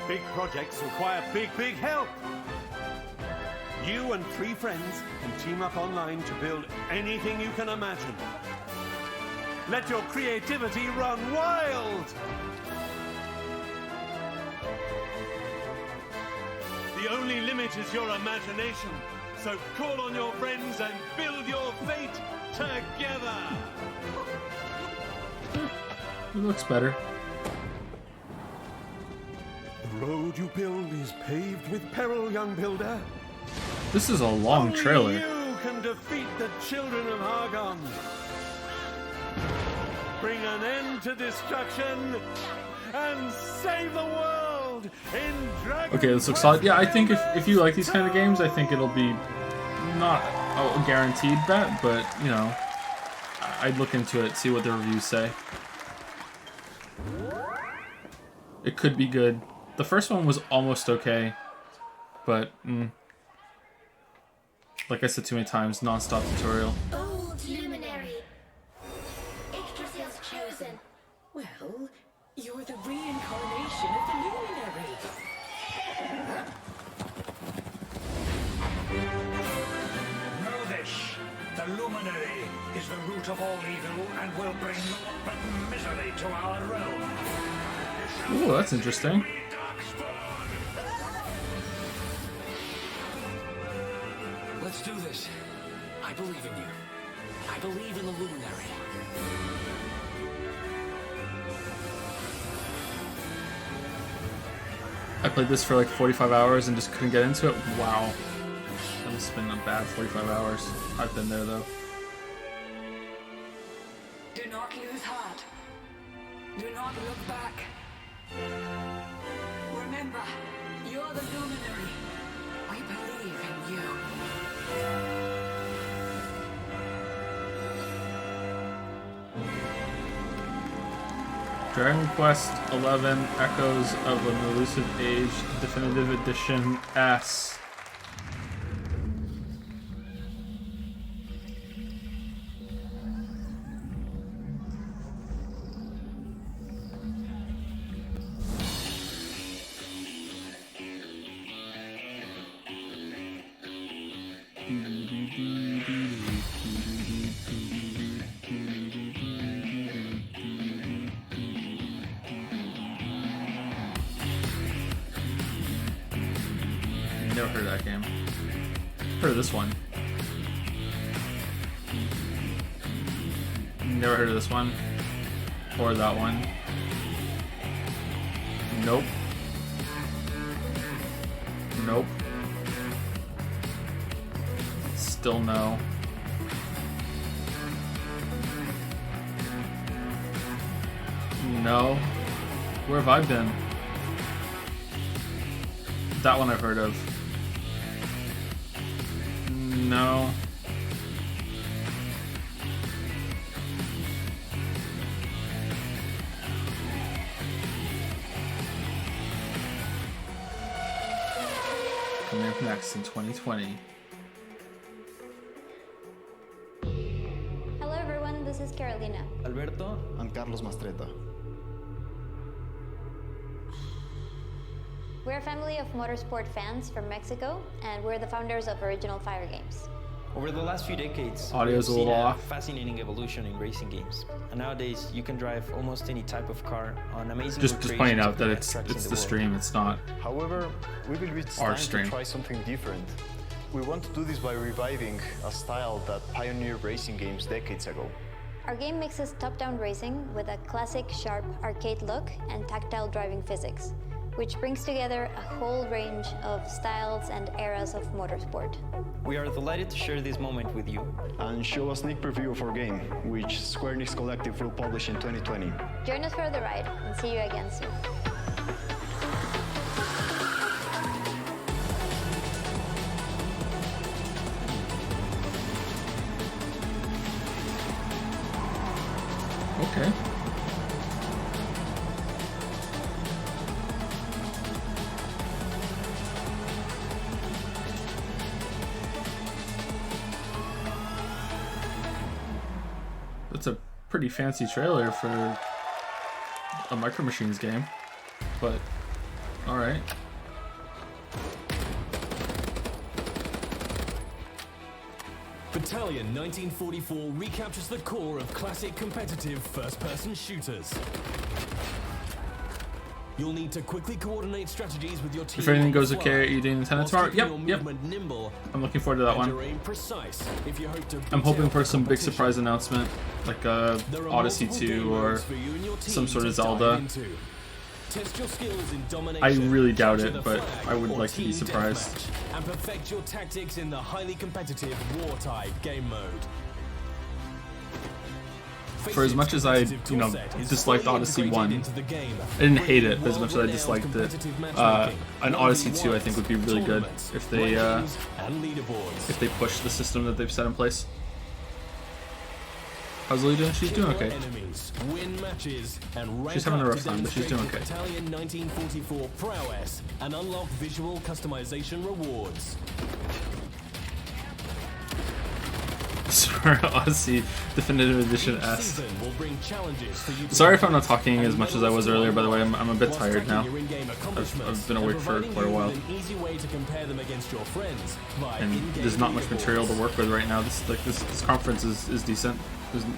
[SPEAKER 6] Big projects require big, big help. You and 3 friends can team up online to build anything you can imagine. Let your creativity run wild. The only limit is your imagination. So call on your friends and build your fate together.
[SPEAKER 1] It looks better.
[SPEAKER 6] The road you build is paved with peril, young builder.
[SPEAKER 1] This is a long
[SPEAKER 6] Only
[SPEAKER 1] trailer.
[SPEAKER 6] you can defeat the children of Hargon. Bring an end to destruction and save the world in Dragon
[SPEAKER 1] Okay, this looks solid. Yeah, I think if you like these kind of games, I think it'll be not a guaranteed bet, but you know, I'd look into it, see what the reviews say. It could be good. The first one was almost okay, but like I said too many times, non-stop tutorial.
[SPEAKER 9] Old Luminary. Yggdrasil's chosen.
[SPEAKER 17] Well, you're the reincarnation of the Luminary.
[SPEAKER 19] Know this. The Luminary is the root of all evil and will bring naught but misery to our realm.
[SPEAKER 1] Ooh, that's interesting.
[SPEAKER 11] Let's do this. I believe in you. I believe in the Luminary.
[SPEAKER 1] I played this for like 45 hours and just couldn't get into it. Wow. That must have been a bad 45 hours. I've been there though.
[SPEAKER 17] Do not lose heart. Do not look back. Remember, you're the luminary. We believe in you.
[SPEAKER 1] Dragon Quest XI Echoes of an Elusive Age Definitive Edition S. Never heard of that game. Heard of this one. Never heard of this one. Or that one. Nope. Nope. Still no. No. Where have I been? That one I've heard of. No. Coming up next in 2020.
[SPEAKER 20] Hello everyone, this is Carolina.
[SPEAKER 21] Alberto, I'm Carlos Mastretta.
[SPEAKER 20] We're a family of motorsport fans from Mexico, and we're the founders of Original Fire Games.
[SPEAKER 22] Over the last few decades,
[SPEAKER 1] Audio's a
[SPEAKER 22] we've
[SPEAKER 1] little
[SPEAKER 22] seen a
[SPEAKER 1] off.
[SPEAKER 22] fascinating evolution in racing games. And nowadays, you can drive almost any type of car on amazing
[SPEAKER 1] Just pointing
[SPEAKER 22] recreations
[SPEAKER 1] out
[SPEAKER 22] of
[SPEAKER 1] that
[SPEAKER 22] the
[SPEAKER 1] it's
[SPEAKER 22] best tracks in
[SPEAKER 1] the
[SPEAKER 22] world.
[SPEAKER 1] stream, it's not
[SPEAKER 23] However, we believe it's
[SPEAKER 1] our
[SPEAKER 23] time
[SPEAKER 1] stream.
[SPEAKER 23] to try something different. We want to do this by reviving a style that pioneered racing games decades ago.
[SPEAKER 20] Our game mixes top-down racing with a classic, sharp arcade look and tactile driving physics, which brings together a whole range of styles and eras of motorsport.
[SPEAKER 22] We are delighted to share this moment with you.
[SPEAKER 23] And show a sneak preview of our game, which Square Enix Collective will publish in 2020.
[SPEAKER 20] Join us for the ride, and see you again soon.
[SPEAKER 1] Okay. That's a pretty fancy trailer for a Micro Machines game, but alright.
[SPEAKER 13] Battalion 1944 recaptures the core of classic competitive first-person shooters. You'll need to quickly coordinate strategies with your team.
[SPEAKER 1] If everything goes
[SPEAKER 13] on the
[SPEAKER 1] okay,
[SPEAKER 13] fly,
[SPEAKER 1] are you doing Nintendo
[SPEAKER 13] whilst
[SPEAKER 1] tomorrow?
[SPEAKER 13] keeping
[SPEAKER 1] Yep,
[SPEAKER 13] your
[SPEAKER 1] yep.
[SPEAKER 13] movement nimble
[SPEAKER 1] I'm looking forward to that
[SPEAKER 13] and
[SPEAKER 1] one.
[SPEAKER 13] your aim precise if you hope to
[SPEAKER 1] I'm
[SPEAKER 13] beat
[SPEAKER 1] hoping
[SPEAKER 13] out
[SPEAKER 1] for
[SPEAKER 13] the
[SPEAKER 1] some big
[SPEAKER 13] competition.
[SPEAKER 1] surprise announcement, like
[SPEAKER 13] There are
[SPEAKER 1] Odyssey
[SPEAKER 13] multiple
[SPEAKER 1] 2
[SPEAKER 13] game
[SPEAKER 1] or
[SPEAKER 13] modes for you and your team
[SPEAKER 1] some sort of
[SPEAKER 13] to dive
[SPEAKER 1] Zelda.
[SPEAKER 13] into. Test your skills in
[SPEAKER 1] I
[SPEAKER 13] domination,
[SPEAKER 1] really doubt
[SPEAKER 13] capture
[SPEAKER 1] it,
[SPEAKER 13] the
[SPEAKER 1] but
[SPEAKER 13] flag,
[SPEAKER 1] I would
[SPEAKER 13] or
[SPEAKER 1] like to be
[SPEAKER 13] team
[SPEAKER 1] surprised.
[SPEAKER 13] deathmatch, and perfect your tactics in the highly competitive war-type game mode.
[SPEAKER 1] For as much as I, disliked Odyssey 1, I didn't hate it as much as I disliked it. An Odyssey 2 I think would be really good if they push the system that they've set in place. How's Lily doing? She's doing okay. She's having a rough time, but she's doing okay.
[SPEAKER 13] Battalion 1944 prowess and unlock visual customization rewards.
[SPEAKER 1] Odyssey Definitive Edition S. Sorry if I'm not talking as much as I was earlier, by the way. I'm a bit tired now. I've been awake for quite a while. And there's not much material to work with right now. This conference is decent.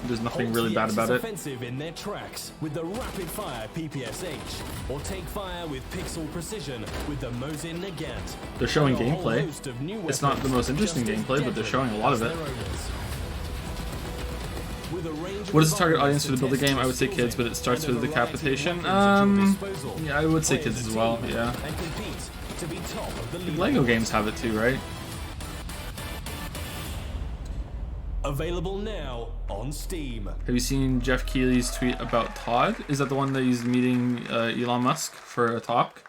[SPEAKER 1] There's nothing really bad about it.
[SPEAKER 13] Offensive in their tracks with the rapid fire PPSH, or take fire with pixel precision with the Mosin Nagant.
[SPEAKER 1] They're showing gameplay. It's not the most interesting gameplay, but they're showing a lot of it.
[SPEAKER 13] with a range of
[SPEAKER 1] What is the target
[SPEAKER 13] environments
[SPEAKER 1] audience for the builder
[SPEAKER 13] to
[SPEAKER 1] game? I would
[SPEAKER 13] test
[SPEAKER 1] say
[SPEAKER 13] your
[SPEAKER 1] kids,
[SPEAKER 13] skill
[SPEAKER 1] but it starts
[SPEAKER 13] in,
[SPEAKER 1] with
[SPEAKER 13] and a
[SPEAKER 1] decapitation.
[SPEAKER 13] variety of weapons at your disposal.
[SPEAKER 1] Yeah, I would say
[SPEAKER 13] Play
[SPEAKER 1] kids
[SPEAKER 13] as a
[SPEAKER 1] as well.
[SPEAKER 13] team
[SPEAKER 1] Yeah.
[SPEAKER 13] and compete to be top of the
[SPEAKER 1] The
[SPEAKER 13] league.
[SPEAKER 1] Lego games have it too, right?
[SPEAKER 13] Available now on Steam.
[SPEAKER 1] Have you seen Jeff Keighley's tweet about Todd? Is that the one that he's meeting Elon Musk for a talk?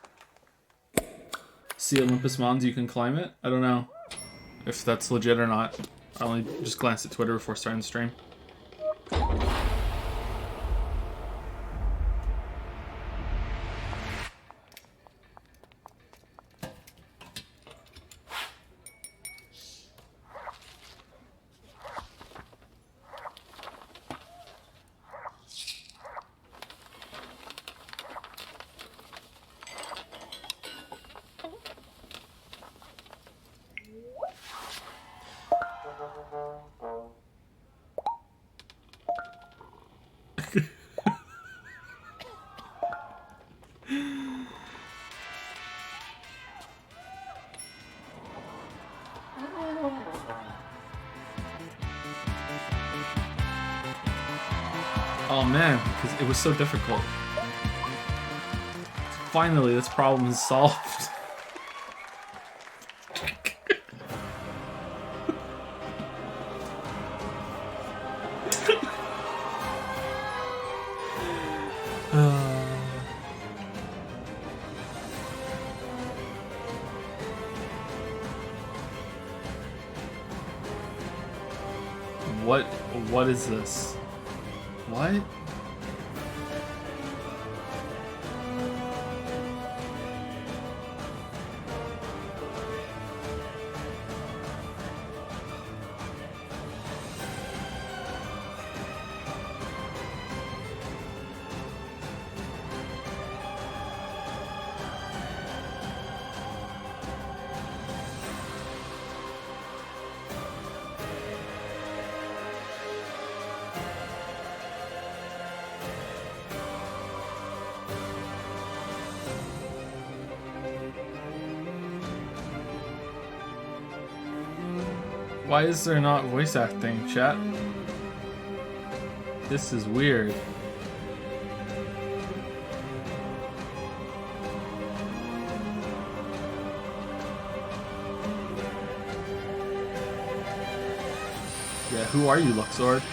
[SPEAKER 1] See Olympus Mons, you can climb it? I don't know if that's legit or not. I only just glanced at Twitter before starting the stream. Oh man, because it was so difficult. Finally, this problem is solved. What is this? What? Why is there not voice acting, chat? This is weird. Yeah, who are you, Luxord?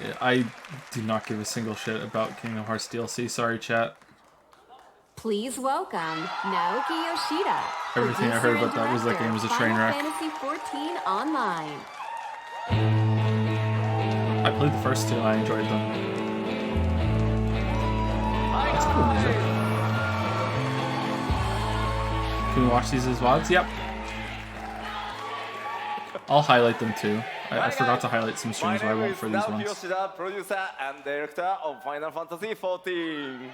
[SPEAKER 1] Yeah, I do not give a single shit about Kingdom Hearts DLC. Sorry, chat.
[SPEAKER 2] Please welcome Naoki Yoshida.
[SPEAKER 1] Everything I heard about that was that game was a train wreck.
[SPEAKER 2] Final Fantasy 14 Online.
[SPEAKER 1] I played the first two and I enjoyed them. That's cool music. Can we watch these as VODs? Yep. I'll highlight them too. I forgot to highlight some streams, but I won't for these ones.
[SPEAKER 3] Yoshida, producer and director of Final Fantasy 14.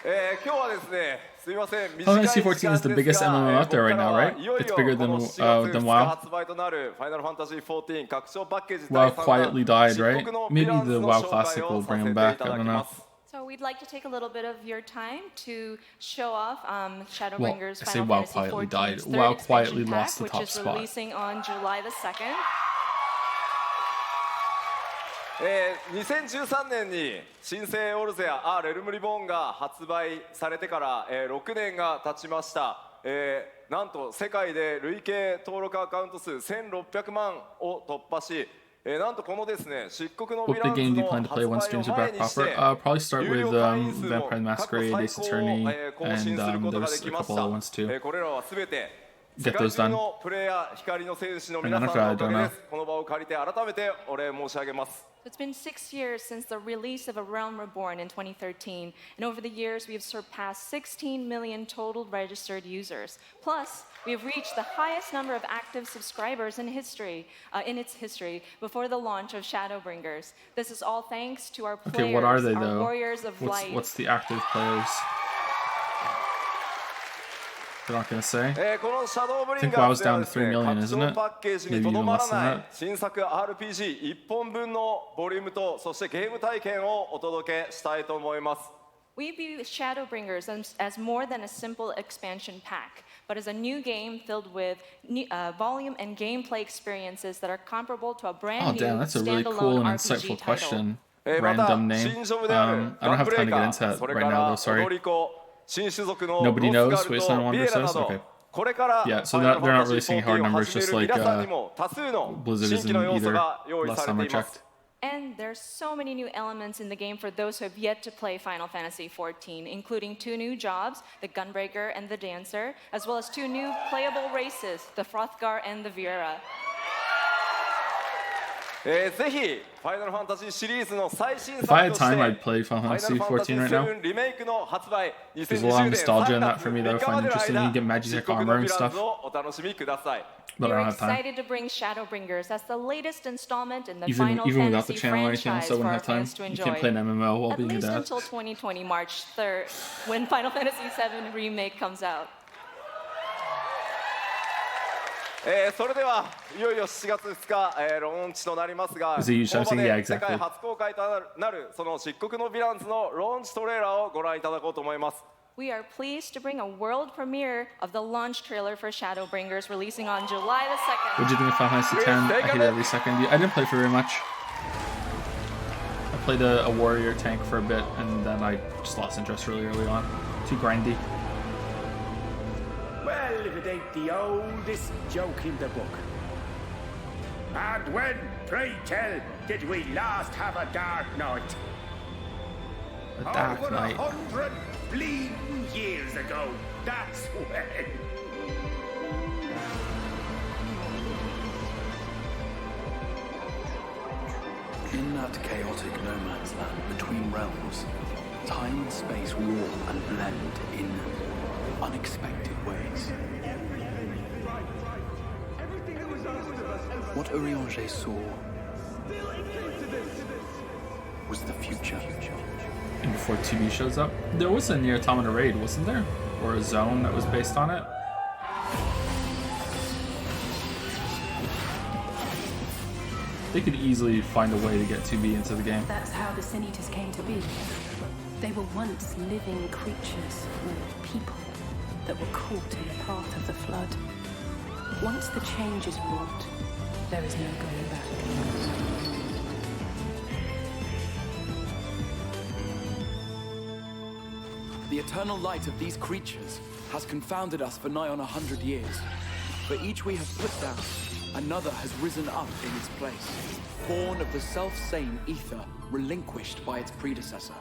[SPEAKER 3] 今日はですね、すみません。
[SPEAKER 1] Final Fantasy 14 is the biggest MMO out there right now, right? It's bigger than WoW. WoW quietly died, right? Maybe the WoW Classic will bring him back. I don't know.
[SPEAKER 4] So we'd like to take a little bit of your time to show off Shadowbringers
[SPEAKER 1] Well, I say
[SPEAKER 4] Final
[SPEAKER 1] WoW
[SPEAKER 4] Fantasy
[SPEAKER 1] quietly
[SPEAKER 4] 14's
[SPEAKER 1] died.
[SPEAKER 4] third
[SPEAKER 1] WoW
[SPEAKER 4] expansion
[SPEAKER 1] quietly
[SPEAKER 4] pack,
[SPEAKER 1] lost the top
[SPEAKER 4] which is
[SPEAKER 1] spot.
[SPEAKER 4] releasing on July the 2nd.
[SPEAKER 3] 2013年に新生オルゼアレルムリボーンが発売されてから、6年が経ちました、なんと世界で累計登録アカウント数1600万を突破し、なんとこのですね漆黒のヴィ
[SPEAKER 1] What
[SPEAKER 3] ラン
[SPEAKER 1] big
[SPEAKER 3] ズ
[SPEAKER 1] game do you
[SPEAKER 3] の
[SPEAKER 1] plan to
[SPEAKER 3] 発
[SPEAKER 1] play
[SPEAKER 3] 売
[SPEAKER 1] when
[SPEAKER 3] を
[SPEAKER 1] streams are
[SPEAKER 3] 前
[SPEAKER 1] back
[SPEAKER 3] にして
[SPEAKER 1] proper? Probably start
[SPEAKER 3] 有
[SPEAKER 1] with
[SPEAKER 3] 料会員数も
[SPEAKER 1] Vampire
[SPEAKER 3] 過
[SPEAKER 1] Masquerade,
[SPEAKER 3] 去
[SPEAKER 1] Ace
[SPEAKER 3] 最高を
[SPEAKER 1] Attorney,
[SPEAKER 3] 更新することがで
[SPEAKER 1] and
[SPEAKER 3] きま
[SPEAKER 1] there's
[SPEAKER 3] し
[SPEAKER 1] a
[SPEAKER 3] た
[SPEAKER 1] couple other ones too.
[SPEAKER 3] これらはすべて
[SPEAKER 1] Get
[SPEAKER 3] 世界
[SPEAKER 1] those
[SPEAKER 3] 中
[SPEAKER 1] done.
[SPEAKER 3] のプレイヤー光の戦士の皆さんのおかげです。この場を借りて改めてお礼申し上げます。
[SPEAKER 4] It's been 6 years since the release of A Realm Reborn in 2013, and over the years we have surpassed 16 million total registered users. Plus, we have reached the highest number of active subscribers in history, in its history, before the launch of Shadowbringers. This is all thanks to our players,
[SPEAKER 1] Okay, what are they
[SPEAKER 4] our
[SPEAKER 1] though?
[SPEAKER 4] warriors of light.
[SPEAKER 1] What's the active players? They're not gonna say.
[SPEAKER 3] このシャドーブリン
[SPEAKER 1] I think
[SPEAKER 3] ガー
[SPEAKER 1] WoW's
[SPEAKER 3] ズでは
[SPEAKER 1] down
[SPEAKER 3] で
[SPEAKER 1] to
[SPEAKER 3] す
[SPEAKER 1] 3 million,
[SPEAKER 3] ね、拡
[SPEAKER 1] isn't
[SPEAKER 3] 張
[SPEAKER 1] it?
[SPEAKER 3] パッケージ
[SPEAKER 1] Maybe
[SPEAKER 3] にとど
[SPEAKER 1] even
[SPEAKER 3] ま
[SPEAKER 1] less
[SPEAKER 3] ら
[SPEAKER 1] than
[SPEAKER 3] ない
[SPEAKER 1] that.
[SPEAKER 3] 新作 RPG1 本分のボリュームとそしてゲーム体験をお届けしたいと思います。
[SPEAKER 4] We view Shadowbringers as more than a simple expansion pack, but as a new game filled with volume and gameplay experiences that are comparable to a brand new
[SPEAKER 1] that's a really
[SPEAKER 4] standalone
[SPEAKER 1] cool and
[SPEAKER 4] RPG
[SPEAKER 1] insightful
[SPEAKER 4] title.
[SPEAKER 1] question. Random name. I don't have time to get into that right now, though. Sorry. Nobody knows Wasteland Wanderer says? Okay. Yeah, so they're not releasing hard numbers, just like Blizzard isn't either, last time I checked.
[SPEAKER 4] And there's so many new elements in the game for those who have yet to play Final Fantasy XIV, including 2 new jobs, the Gunbreaker and the Dancer, as well as 2 new playable races, the Frothgar and the Viera.
[SPEAKER 3] ぜひファイナルファンタジーシリーズの最新
[SPEAKER 1] If I
[SPEAKER 3] 作
[SPEAKER 1] had
[SPEAKER 3] として
[SPEAKER 1] time, I'd play Final Fantasy XIV right now.
[SPEAKER 3] リメイクの発売
[SPEAKER 1] There's a lot of
[SPEAKER 3] 2020年
[SPEAKER 1] nostalgia in that
[SPEAKER 3] 3
[SPEAKER 1] for me that I
[SPEAKER 3] 月3
[SPEAKER 1] find
[SPEAKER 3] 日までの
[SPEAKER 1] interesting. You
[SPEAKER 3] 間
[SPEAKER 1] can get Magitech
[SPEAKER 3] 漆黒
[SPEAKER 1] armor
[SPEAKER 3] の
[SPEAKER 1] and
[SPEAKER 3] ヴィラン
[SPEAKER 1] stuff,
[SPEAKER 3] ズをお楽しみください
[SPEAKER 1] but I
[SPEAKER 4] We're
[SPEAKER 1] don't have time.
[SPEAKER 4] excited to bring Shadowbringers as the latest installment in the
[SPEAKER 1] Even
[SPEAKER 4] Final
[SPEAKER 1] without the
[SPEAKER 4] Fantasy
[SPEAKER 1] channel or anything else,
[SPEAKER 4] franchise
[SPEAKER 1] I
[SPEAKER 4] for
[SPEAKER 1] wouldn't
[SPEAKER 4] our
[SPEAKER 1] have time.
[SPEAKER 4] fans to
[SPEAKER 1] You
[SPEAKER 4] enjoy.
[SPEAKER 1] can't play an MMO while
[SPEAKER 4] At
[SPEAKER 1] being a
[SPEAKER 4] least
[SPEAKER 1] dad.
[SPEAKER 4] until 2020 March 3rd, when Final Fantasy VII Remake comes out.
[SPEAKER 3] それではいよいよ7月2日、ローンチとなりますが、
[SPEAKER 1] Is it you
[SPEAKER 3] この場
[SPEAKER 1] shouting?
[SPEAKER 3] で
[SPEAKER 1] Yeah,
[SPEAKER 3] 世
[SPEAKER 1] exactly.
[SPEAKER 3] 界初公開となるその漆黒のヴィランズのローンチトレーラーをご覧いただこうと思います。
[SPEAKER 4] We are pleased to bring a world premiere of the launch trailer for Shadowbringers, releasing on July the 2nd.
[SPEAKER 1] What did you think of Final Fantasy X? I hate it every second. I didn't play for very much. I played a warrior tank for a bit, and then I just lost interest really early on. Too grindy.
[SPEAKER 19] Well, if it ain't the oldest joke in the book. And when, pray tell, did we last have a dark night?
[SPEAKER 1] A dark
[SPEAKER 19] Over
[SPEAKER 1] night.
[SPEAKER 19] 100 bleeding years ago. That's when.
[SPEAKER 11] In that chaotic no man's land between realms, time and space warm and blend in unexpected ways. What Urianger saw was the future.
[SPEAKER 1] And before 2B shows up, there was a Nier Automata raid, wasn't there? Or a zone that was based on it? They could easily find a way to get 2B into the game.
[SPEAKER 17] That's how the Sin Eaters came to be. They were once living creatures, or people, that were caught in the path of the flood. Once the change is wrought, there is no going back.
[SPEAKER 11] The eternal light of these creatures has confounded us for nigh on 100 years. For each we have put down, another has risen up in its place, born of the self-same ether relinquished by its predecessor.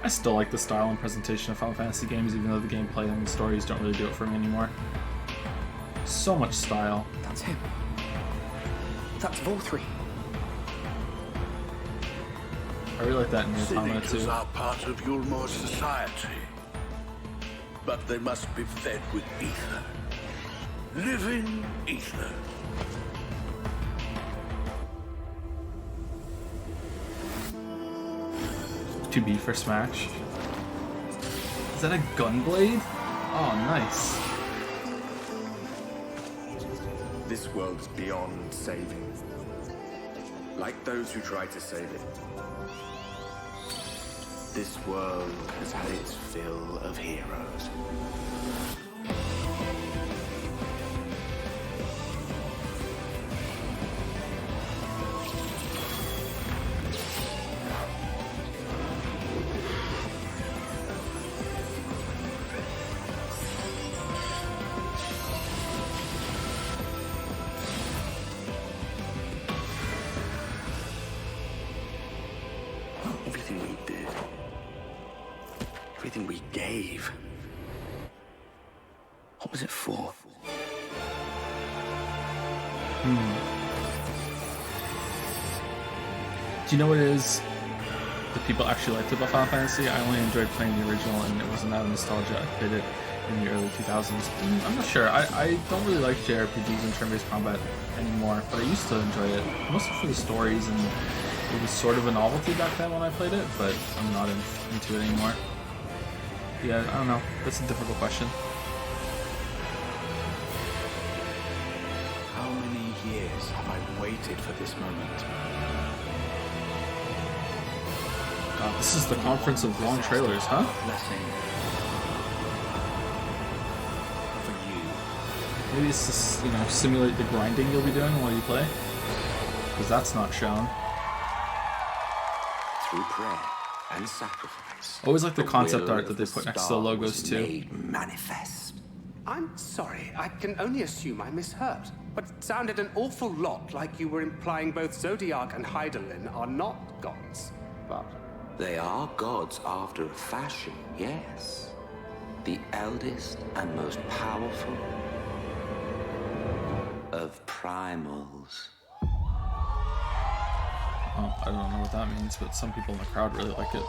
[SPEAKER 1] I still like the style and presentation of Final Fantasy games, even though the gameplay and the stories don't really do it for me anymore. So much style.
[SPEAKER 11] That's him. That's Volthree.
[SPEAKER 1] I really like that in Nier Automata
[SPEAKER 5] Senators
[SPEAKER 1] too.
[SPEAKER 5] are part of Yulmore society, but they must be fed with ether. Living ether.
[SPEAKER 1] To be for Smash. Is that a Gunblade? Oh, nice.
[SPEAKER 8] This world is beyond saving. Like those who try to save it. This world has had its fill of heroes. Everything we did, everything we gave, what was it for?
[SPEAKER 1] Do you know what it is that people actually liked about Final Fantasy? I only enjoyed playing the original, and it wasn't out of nostalgia. I played it in the early 2000s. I'm not sure. I don't really like JRPGs and turn-based combat anymore, but I used to enjoy it, mostly for the stories, and it was sort of a novelty back then when I played it, but I'm not into it anymore. Yeah, I don't know. That's a difficult question.
[SPEAKER 11] How many years have I waited for this moment?
[SPEAKER 1] This is the conference of long trailers, huh? Maybe it's just, you know, simulate the grinding you'll be doing while you play? Because that's not shown.
[SPEAKER 5] Through prayer and sacrifice.
[SPEAKER 1] Always like the concept art that they put next to the logos too.
[SPEAKER 5] Manifest.
[SPEAKER 7] I'm sorry, I can only assume I misheard. But it sounded an awful lot like you were implying both Zodiac and Hydaelyn are not gods. But
[SPEAKER 5] they are gods after a fashion, yes. The eldest and most powerfof primals.
[SPEAKER 1] Oh, I don't know what that means, but some people in the crowd really like it.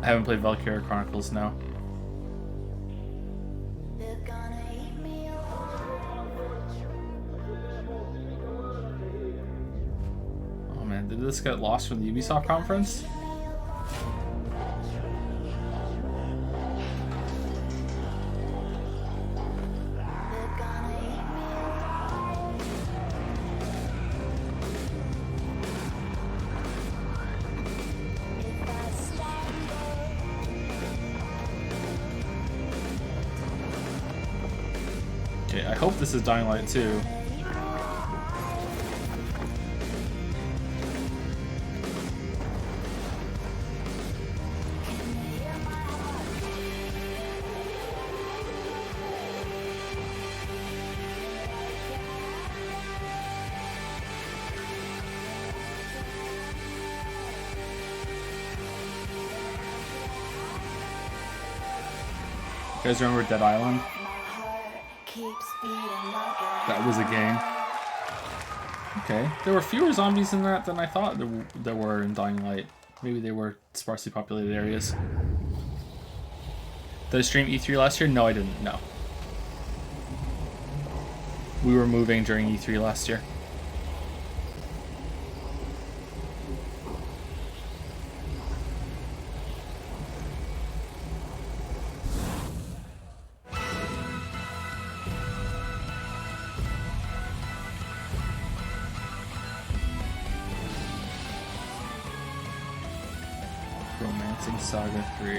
[SPEAKER 1] I haven't played Valkyria Chronicles now. Oh man, did this get lost from the Ubisoft conference? I hope this is Dying Light 2. You guys remember Dead Island? That was a game. Okay. There were fewer zombies in that than I thought there were in Dying Light. Maybe they were sparsely populated areas. Did I stream E3 last year? No, I didn't. No. We were moving during E3 last year. Romancing Saga 3.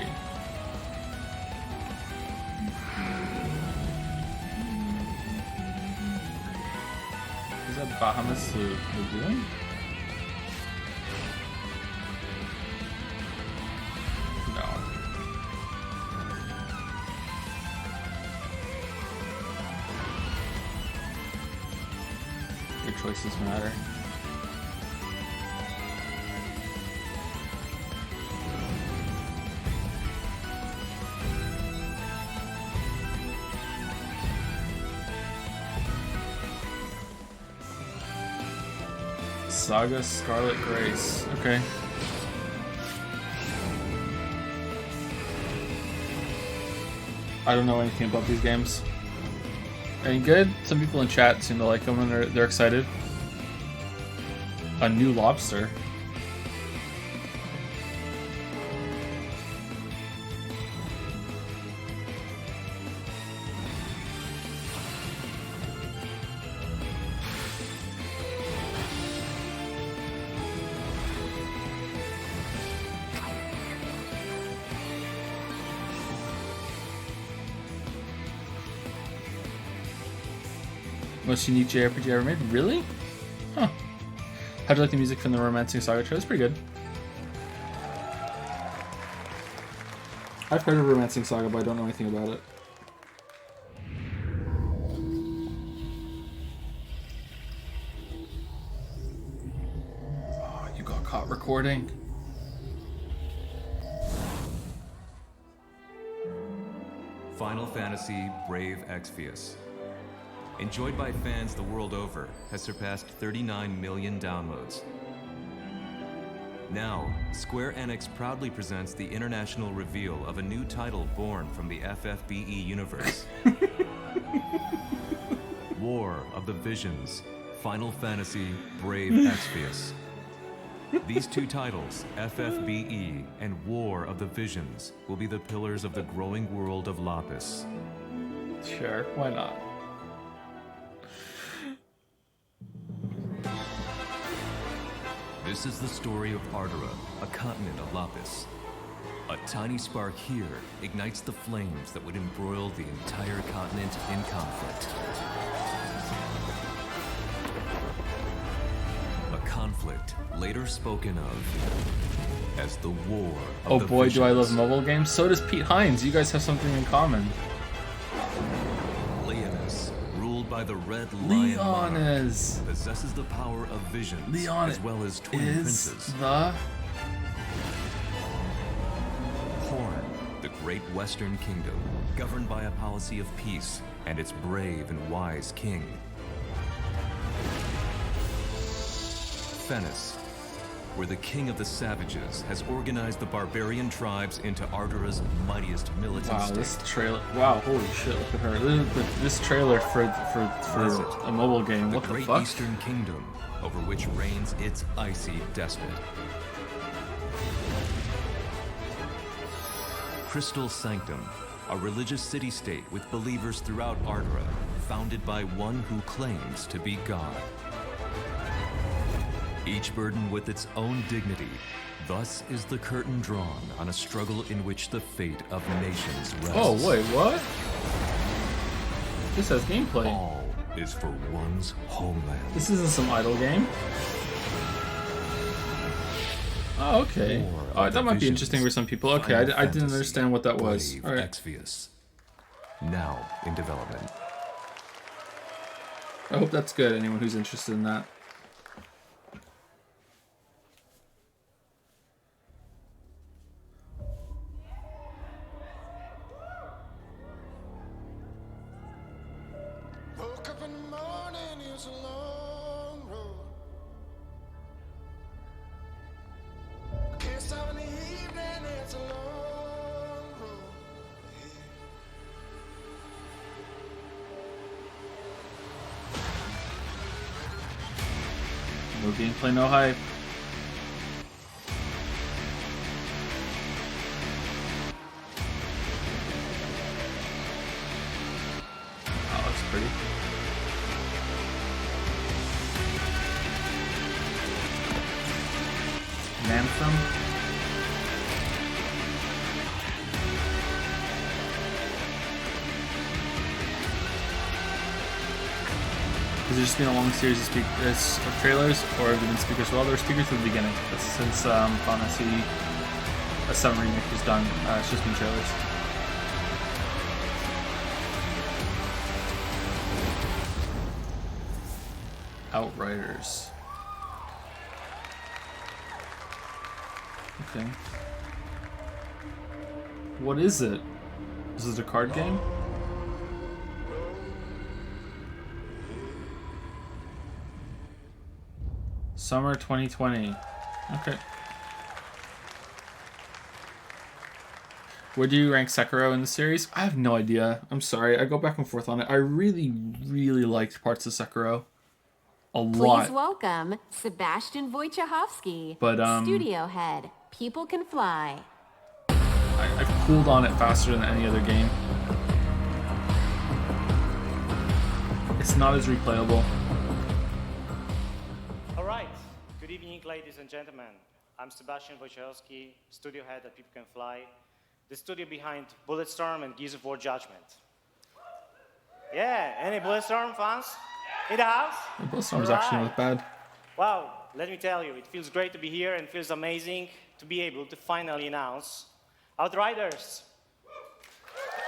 [SPEAKER 1] Is that Bahamut Lagoon? No. Your choices matter. Saga Scarlet Grace. Okay. I don't know anything about these games. Any good? Some people in chat seem to like them and they're excited. A new lobster. Most unique JRPG ever made? Really? Huh. How'd you like the music from the Romancing Saga trailer? It's pretty good. I've heard of Romancing Saga, but I don't know anything about it. Oh, you got caught recording.
[SPEAKER 10] Final Fantasy Brave Exvius. Enjoyed by fans the world over, has surpassed 39 million downloads. Now, Square Enix proudly presents the international reveal of a new title born from the FFBE universe. War of the Visions, Final Fantasy Brave Exvius. These two titles, FFBE and War of the Visions, will be the pillars of the growing world of Lapis.
[SPEAKER 1] Sure, why not?
[SPEAKER 10] This is the story of Ardua, a continent of Lapis. A tiny spark here ignites the flames that would embroil the entire continent in conflict. A conflict later spoken of as the War of
[SPEAKER 1] Oh
[SPEAKER 10] the
[SPEAKER 1] boy, do I love
[SPEAKER 10] Visions.
[SPEAKER 1] mobile games. So does Pete Hines. You guys have something in common.
[SPEAKER 10] Leonis, ruled by the Red Lion Monarch,
[SPEAKER 1] Leonis
[SPEAKER 10] possesses the power of visions
[SPEAKER 1] Leon
[SPEAKER 10] as well as twin
[SPEAKER 1] is
[SPEAKER 10] princes.
[SPEAKER 1] the
[SPEAKER 10] Horn, the great Western Kingdom, governed by a policy of peace and its brave and wise king. Fennis, where the king of the savages has organized the barbarian tribes into Ardua's mightiest militant
[SPEAKER 1] wow.
[SPEAKER 10] state.
[SPEAKER 1] This trailer. Wow, holy shit! Look at her. This trailer for a mobile game. What the
[SPEAKER 10] Great
[SPEAKER 1] fuck?
[SPEAKER 10] Eastern Kingdom, over which reigns its icy despot. Crystal Sanctum, a religious city-state with believers throughout Ardua, founded by one who claims to be God. Each burdened with its own dignity, thus is the curtain drawn on a struggle in which the fate of nations rests.
[SPEAKER 1] Oh wait, what? This has gameplay.
[SPEAKER 10] All is for one's homeland.
[SPEAKER 1] This isn't some idle game. Oh, okay. That might be interesting for some people. Okay, I didn't understand what that was.
[SPEAKER 10] Brave
[SPEAKER 1] All right.
[SPEAKER 10] Exvius. Now in development.
[SPEAKER 1] I hope that's good. Anyone who's interested in that.
[SPEAKER 12] Woke up in the morning, it's a long road. Can't stop in the evening, it's a long road.
[SPEAKER 1] No gameplay, no hype. Oh, that's pretty. Anthem. Has it just been a long series of trailers, or have there been speakers? Well, there were speakers from the beginning. But since Final Fantasy VII Remake was done, it's just been trailers. Outriders. Okay. What is it? Is it a card game? Summer 2020. Okay. Where do you rank Sekiro in the series? I have no idea. I'm sorry. I go back and forth on it. I really, really liked parts of Sekiro. A lot.
[SPEAKER 2] Please welcome Sebastian Wojciechowski,
[SPEAKER 1] But,
[SPEAKER 2] studio head. People Can Fly.
[SPEAKER 1] I've cooled on it faster than any other game. It's not as replayable.
[SPEAKER 14] All right. Good evening, ladies and gentlemen. I'm Sebastian Wojciechowski, studio head at People Can Fly, the studio behind Bulletstorm and Gears of War Judgment. Yeah, any Bulletstorm fans in the house?
[SPEAKER 1] Bulletstorm's actually not bad.
[SPEAKER 14] Wow, let me tell you, it feels great to be here and feels amazing to be able to finally announce Outriders.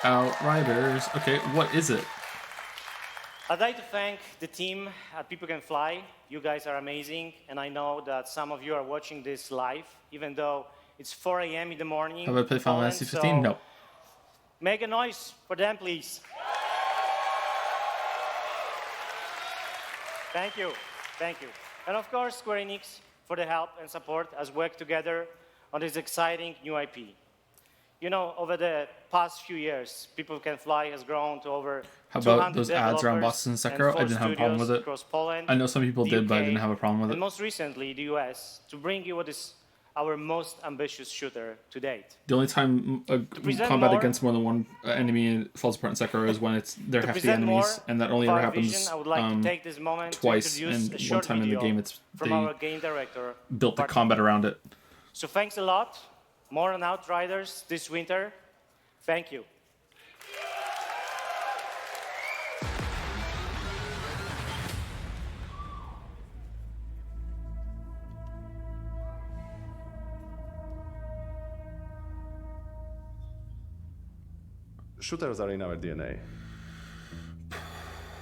[SPEAKER 1] Outriders. Okay, what is it?
[SPEAKER 14] I'd like to thank the team at People Can Fly. You guys are amazing, and I know that some of you are watching this live, even though it's 4 a.m. in the morning.
[SPEAKER 1] Have I played Final Fantasy 15? No.
[SPEAKER 14] Make a noise for them, please. Thank you. Thank you. And of course, Square Enix for the help and support as we work together on this exciting new IP. You know, over the past few years, People Can Fly has grown to over
[SPEAKER 1] How about
[SPEAKER 14] 200
[SPEAKER 1] those ads around
[SPEAKER 14] developers
[SPEAKER 1] Boston
[SPEAKER 14] and
[SPEAKER 1] Sekiro? I
[SPEAKER 14] 4
[SPEAKER 1] didn't have a problem with
[SPEAKER 14] studios
[SPEAKER 1] it.
[SPEAKER 14] across Poland,
[SPEAKER 1] I know some people
[SPEAKER 14] the
[SPEAKER 1] did, but I
[SPEAKER 14] UK,
[SPEAKER 1] didn't have a problem with
[SPEAKER 14] and
[SPEAKER 1] it.
[SPEAKER 14] most recently, the US, to bring you what is our most ambitious shooter to date.
[SPEAKER 1] The only time a
[SPEAKER 14] present
[SPEAKER 1] combat
[SPEAKER 14] more-
[SPEAKER 1] against more than one enemy falls apart in Sekiro is when they're
[SPEAKER 14] To
[SPEAKER 1] hefty
[SPEAKER 14] present more
[SPEAKER 1] enemies, and that only
[SPEAKER 14] of
[SPEAKER 1] ever
[SPEAKER 14] our
[SPEAKER 1] happens
[SPEAKER 14] vision, I would like to take this moment
[SPEAKER 1] twice,
[SPEAKER 14] to introduce
[SPEAKER 1] and
[SPEAKER 14] a
[SPEAKER 1] one
[SPEAKER 14] short
[SPEAKER 1] time in the
[SPEAKER 14] video
[SPEAKER 1] game it's
[SPEAKER 14] from our game director,
[SPEAKER 1] built the
[SPEAKER 14] Bartek.
[SPEAKER 1] combat around it.
[SPEAKER 14] So thanks a lot. More on Outriders this winter. Thank you.
[SPEAKER 15] Shooters are in our DNA.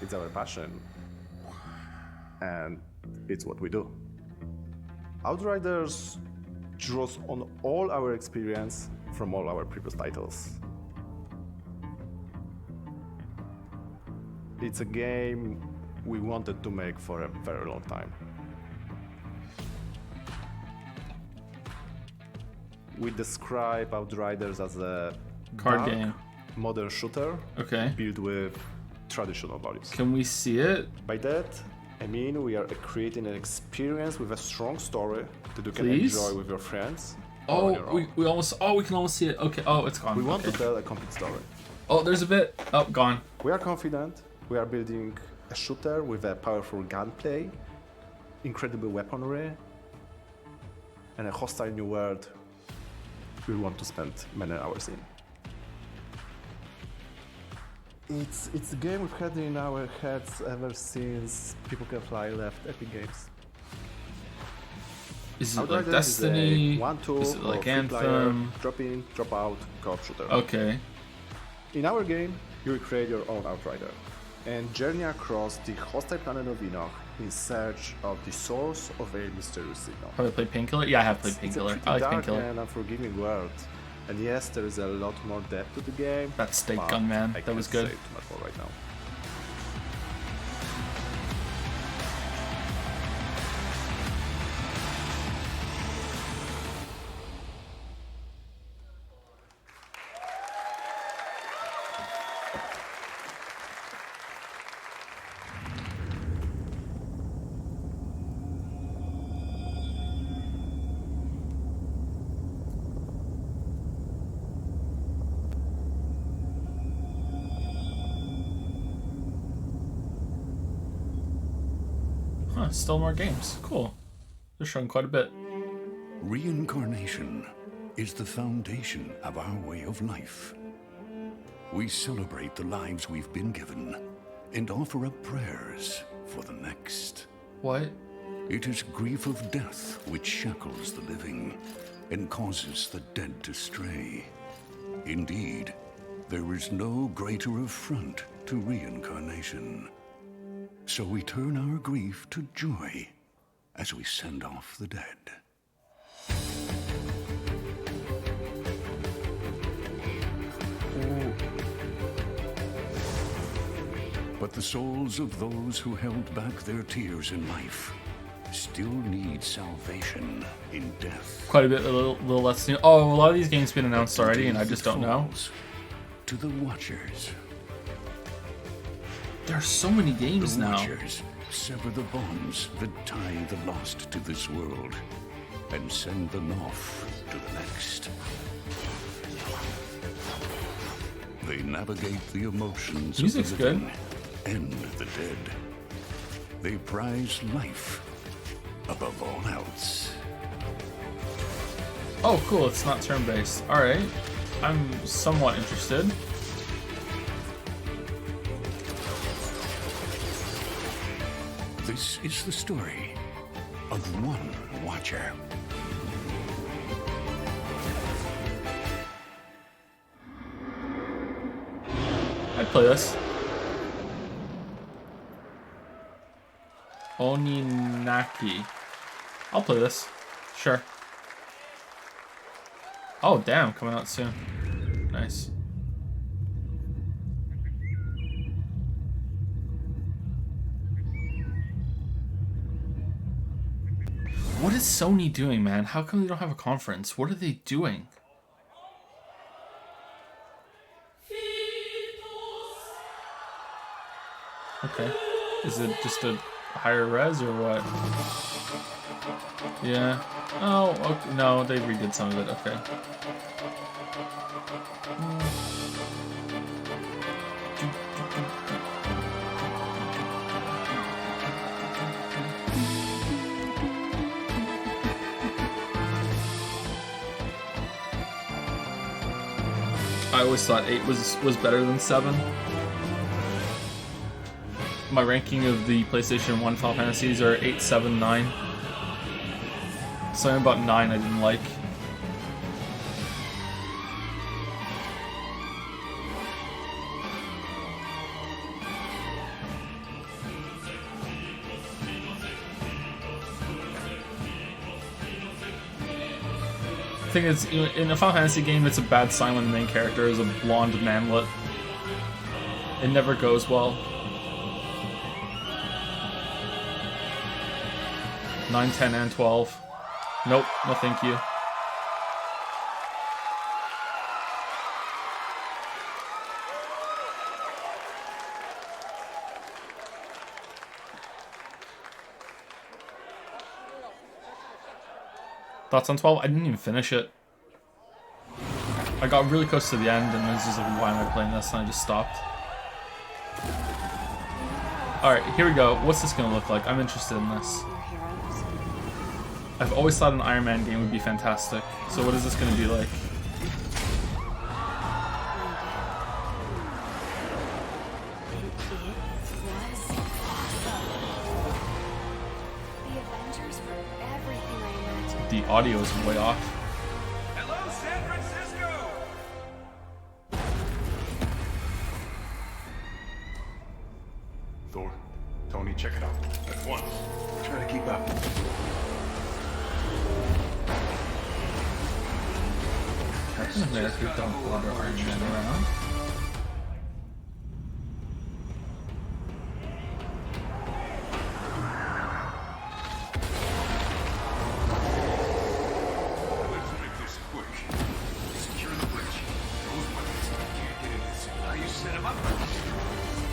[SPEAKER 15] It's our passion. And it's what we do. Outriders draws on all our experience from all our previous titles. It's a game we wanted to make for a very long time. We describe Outriders as a
[SPEAKER 1] Card
[SPEAKER 15] dark,
[SPEAKER 1] game.
[SPEAKER 15] modern shooter
[SPEAKER 1] Okay.
[SPEAKER 15] built with traditional values.
[SPEAKER 1] Can we see it?
[SPEAKER 15] By that, I mean we are creating an experience with a strong story that you can
[SPEAKER 1] Please?
[SPEAKER 15] enjoy with your friends. or on your
[SPEAKER 1] Oh,
[SPEAKER 15] own.
[SPEAKER 1] we almost. Oh, we can almost see it. Okay. Oh, it's gone.
[SPEAKER 15] We want
[SPEAKER 1] okay.
[SPEAKER 15] to tell a complete story.
[SPEAKER 1] Oh, there's a bit. Oh, gone.
[SPEAKER 15] We are confident. We are building a shooter with a powerful gunplay, incredible weaponry, and a hostile new world we want to spend many hours in. It's a game we've had in our heads ever since People Can Fly left Epic Games.
[SPEAKER 1] Is it like
[SPEAKER 15] Outriders
[SPEAKER 1] Destiny?
[SPEAKER 15] Is a one-two
[SPEAKER 1] Is it like
[SPEAKER 15] or three-player,
[SPEAKER 1] Anthem?
[SPEAKER 15] drop in, drop out, co-op shooter.
[SPEAKER 1] Okay.
[SPEAKER 15] In our game, you will create your own Outrider and journey across the hostile planet of Enoch in search of the source of a mysterious signal.
[SPEAKER 1] Have I played Painkiller? Yeah, I have played
[SPEAKER 15] It's a
[SPEAKER 1] Painkiller.
[SPEAKER 15] pretty
[SPEAKER 1] I like
[SPEAKER 15] dark
[SPEAKER 1] Painkiller.
[SPEAKER 15] and unforgiving world. And yes, there is a lot more depth to the game.
[SPEAKER 1] That steak
[SPEAKER 15] but
[SPEAKER 1] gun, man.
[SPEAKER 15] I
[SPEAKER 1] That was
[SPEAKER 15] can't
[SPEAKER 1] good.
[SPEAKER 15] say too much more right now.
[SPEAKER 1] Huh, still more games. Cool. They're showing quite a bit.
[SPEAKER 5] Reincarnation is the foundation of our way of life. We celebrate the lives we've been given and offer up prayers for the next.
[SPEAKER 1] What?
[SPEAKER 5] It is grief of death which shackles the living and causes the dead to stray. Indeed, there is no greater affront to reincarnation. So we turn our grief to joy as we send off the dead. But the souls of those who held back their tears in life still need salvation in death.
[SPEAKER 1] Quite a bit, a little less new. Oh, a lot of these games have been announced already, and I just don't know.
[SPEAKER 5] To the Watchers.
[SPEAKER 1] There are so many games
[SPEAKER 5] The
[SPEAKER 1] now.
[SPEAKER 5] Watchers sever the bonds that tie the lost to this world and send them off to the next. They navigate the emotions
[SPEAKER 1] Music's
[SPEAKER 5] of the living and the dead. They prize life above all else.
[SPEAKER 1] Oh, cool. It's not turn-based. All right. I'm somewhat interested.
[SPEAKER 5] This is the story of one Watcher.
[SPEAKER 1] I'd play this. Oninaki. I'll play this. Sure. Oh, damn. Coming out soon. Nice. What is Sony doing, man? How come they don't have a conference? What are they doing? Okay. Is it just a higher res or what? Yeah. Oh, okay. No, they redid some of it. Okay. I always thought 8 was better than 7. My ranking of the PlayStation 1 Final Fantasies are 8, 7, 9. Something about 9 I didn't like. I think it's in a Final Fantasy game, it's a bad sign when the main character is a blonde manlet. It never goes well. 9, 10, and 12. Nope, no thank you. Thoughts on 12? I didn't even finish it. I got really close to the end and I was just like, why am I playing this? And I just stopped. Alright, here we go. What's this gonna look like? I'm interested in this. I've always thought an Iron Man game would be fantastic. So what is this gonna be like? The audio is way off.
[SPEAKER 12] Hello, San Francisco!
[SPEAKER 8] Thor, Tony, check it out. At once. Try to keep up.
[SPEAKER 1] Captain America don't order Iron Man around.
[SPEAKER 12] Let's make this quick. Secure the bridge. Those weapons can't get in this. How you set him up?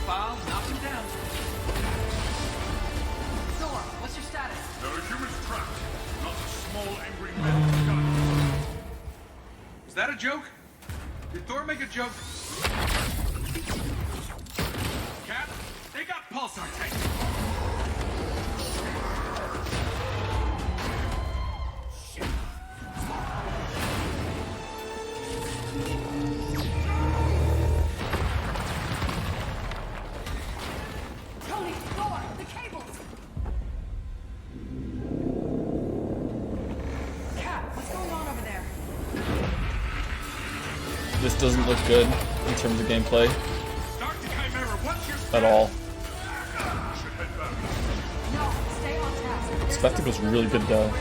[SPEAKER 12] Bob, knock him down.
[SPEAKER 6] Thor, what's your status?
[SPEAKER 12] There are humans trapped. Not a small angry man. Is that a joke? Did Thor make a joke? Cap, they got pulsar tanks.
[SPEAKER 6] Tony, Thor, the cables! Cap, what's going on over there?
[SPEAKER 1] This doesn't look good in terms of gameplay. At all.
[SPEAKER 6] No, stay on task.
[SPEAKER 1] Spectacle's really good though.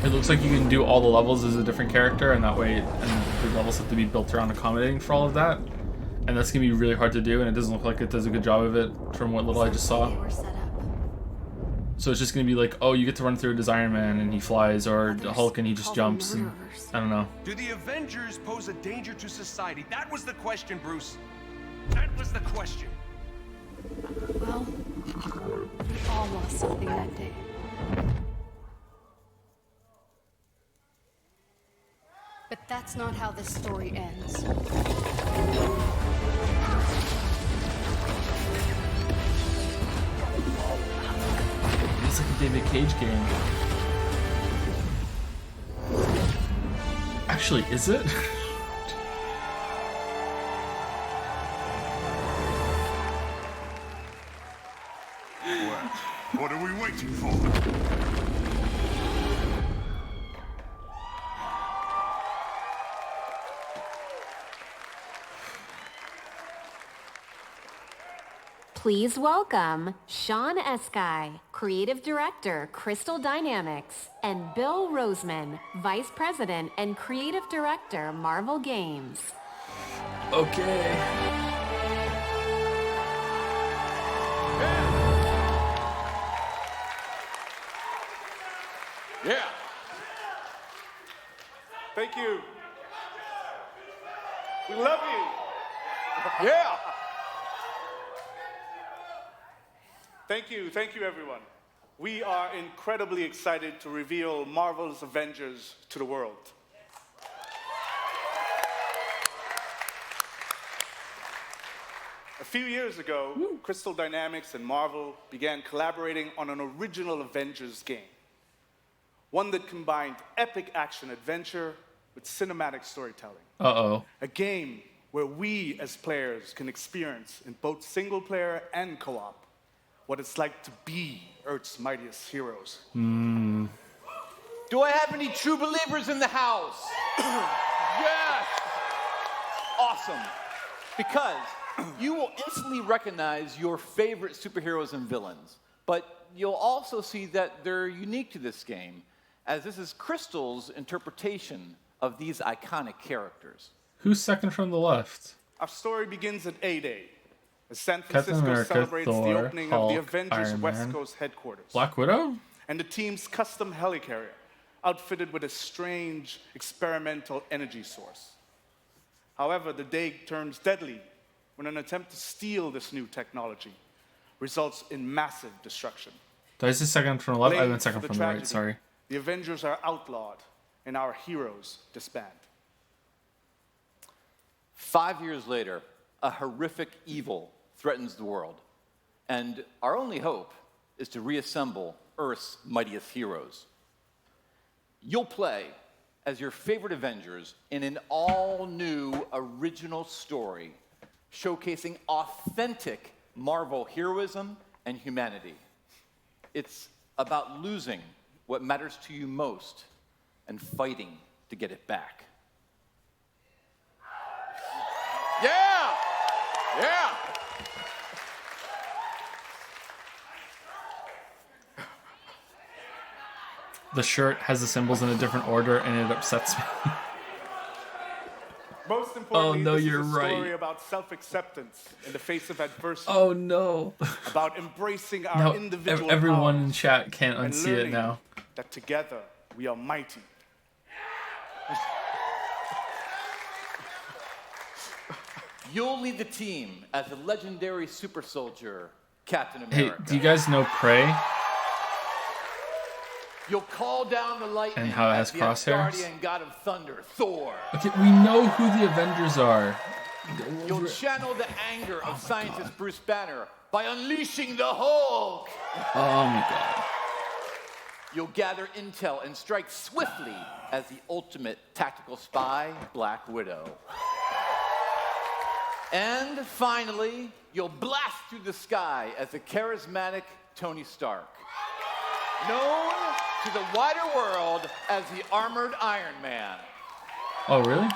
[SPEAKER 1] It looks like you can do all the levels as a different character, and that way, and the levels have to be built around accommodating for all of that. And that's gonna be really hard to do, and it doesn't look like it does a good job of it from what little I just saw. So it's just gonna be like, oh, you get to run through a Iron Man and he flies, or Hulk and he just jumps, and I don't know.
[SPEAKER 16] Do the Avengers pose a danger to society? That was the question, Bruce. That was the question.
[SPEAKER 17] Well, we all lost something that day. But that's not how this story ends.
[SPEAKER 1] It's like a David Cage game. Actually, is it?
[SPEAKER 12] Well, what are we waiting for?
[SPEAKER 2] Please welcome Sean Eskai, Creative Director, Crystal Dynamics, and Bill Roseman, Vice President and Creative Director, Marvel Games.
[SPEAKER 1] Okay.
[SPEAKER 3] Yeah.
[SPEAKER 9] Thank you. We love you.
[SPEAKER 18] Yeah.
[SPEAKER 9] Thank you, everyone. We are incredibly excited to reveal Marvel's Avengers to the world. A few years ago, Crystal Dynamics and Marvel began collaborating on an original Avengers game. One that combined epic action-adventure with cinematic storytelling.
[SPEAKER 1] Uh-oh.
[SPEAKER 9] A game where we as players can experience in both single-player and co-op what it's like to be Earth's mightiest heroes.
[SPEAKER 18] Do I have any true believers in the house? Yes! Awesome. Because you will instantly recognize your favorite superheroes and villains, but you'll also see that they're unique to this game, as this is Crystal's interpretation of these iconic characters.
[SPEAKER 1] Who's second from the left?
[SPEAKER 9] Our story begins at A-Day, as San
[SPEAKER 1] Captain
[SPEAKER 9] Francisco
[SPEAKER 1] America,
[SPEAKER 9] celebrates
[SPEAKER 1] Thor,
[SPEAKER 9] the opening
[SPEAKER 1] Hulk,
[SPEAKER 9] of the Avengers
[SPEAKER 1] Iron
[SPEAKER 9] West
[SPEAKER 1] Man.
[SPEAKER 9] Coast headquarters.
[SPEAKER 1] Black Widow?
[SPEAKER 9] And the team's custom helicarrier, outfitted with a strange experimental energy source. However, the day turns deadly when an attempt to steal this new technology results in massive destruction.
[SPEAKER 1] Did I say second from the left? I
[SPEAKER 9] Blamed
[SPEAKER 1] went second
[SPEAKER 9] for
[SPEAKER 1] from the right,
[SPEAKER 9] tragedy,
[SPEAKER 1] sorry.
[SPEAKER 9] The Avengers are outlawed, and our heroes disband.
[SPEAKER 18] 5 years later, a horrific evil threatens the world, and our only hope is to reassemble Earth's mightiest heroes. You'll play as your favorite Avengers in an all-new original story showcasing authentic Marvel heroism and humanity. It's about losing what matters to you most and fighting to get it back. Yeah! Yeah!
[SPEAKER 1] The shirt has the symbols in a different order and it upsets me.
[SPEAKER 9] Most importantly,
[SPEAKER 1] no,
[SPEAKER 9] this
[SPEAKER 1] you're
[SPEAKER 9] is a story
[SPEAKER 1] right.
[SPEAKER 9] about self-acceptance in the face of adversity.
[SPEAKER 1] Oh no.
[SPEAKER 9] About embracing our
[SPEAKER 1] Now,
[SPEAKER 9] individual
[SPEAKER 1] everyone
[SPEAKER 9] powers
[SPEAKER 1] in chat can't
[SPEAKER 9] and
[SPEAKER 1] unsee it
[SPEAKER 9] learning
[SPEAKER 1] now.
[SPEAKER 9] that together we are mighty.
[SPEAKER 18] You'll lead the team as the legendary super soldier, Captain
[SPEAKER 1] Hey,
[SPEAKER 18] America.
[SPEAKER 1] do you guys know Prey?
[SPEAKER 18] You'll call down the lightning
[SPEAKER 1] And how it has
[SPEAKER 18] as the
[SPEAKER 1] crosshairs?
[SPEAKER 18] Asgardian god of thunder, Thor.
[SPEAKER 1] Okay, we know who the Avengers are.
[SPEAKER 18] You'll channel the anger of scientist Bruce Banner by unleashing the Hulk.
[SPEAKER 1] Oh my god.
[SPEAKER 18] You'll gather intel and strike swiftly as the ultimate tactical spy, Black Widow. And finally, you'll blast through the sky as the charismatic Tony Stark, known to the wider world as the Armored Iron Man.
[SPEAKER 1] Oh, really?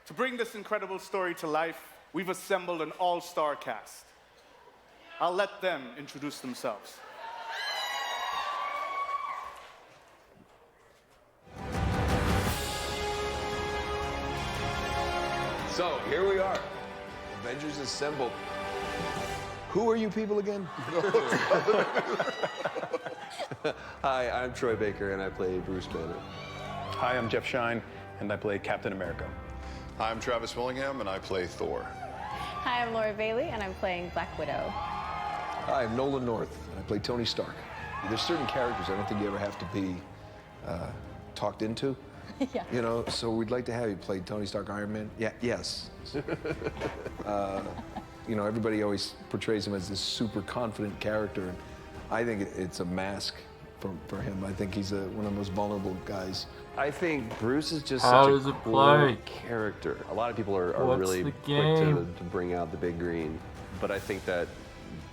[SPEAKER 9] To bring this incredible story to life, we've assembled an all-star cast. I'll let them introduce themselves.
[SPEAKER 21] So, here we are. Avengers assembled. Who are you people again?
[SPEAKER 24] Hi, I'm Troy Baker, and I play Bruce Banner.
[SPEAKER 25] Hi, I'm Jeff Shine, and I play Captain America.
[SPEAKER 26] Hi, I'm Travis Willingham, and I play Thor.
[SPEAKER 27] Hi, I'm Laura Bailey, and I'm playing Black Widow.
[SPEAKER 21] Hi, I'm Nolan North, and I play Tony Stark. There's certain characters I don't think you ever have to be talked into.
[SPEAKER 27] Yeah.
[SPEAKER 21] You know, so we'd like to have you play Tony Stark, Iron Man. Yeah, yes. You know, everybody always portrays him as this super confident character. And I think it's a mask for him. I think he's one of the most vulnerable guys.
[SPEAKER 24] I think Bruce is just
[SPEAKER 1] How
[SPEAKER 24] such
[SPEAKER 1] does
[SPEAKER 24] a
[SPEAKER 1] it
[SPEAKER 24] cool
[SPEAKER 1] play?
[SPEAKER 24] character. A lot of people are
[SPEAKER 1] What's
[SPEAKER 24] really
[SPEAKER 1] the
[SPEAKER 24] quick
[SPEAKER 1] game?
[SPEAKER 24] to bring out the big green, but I think that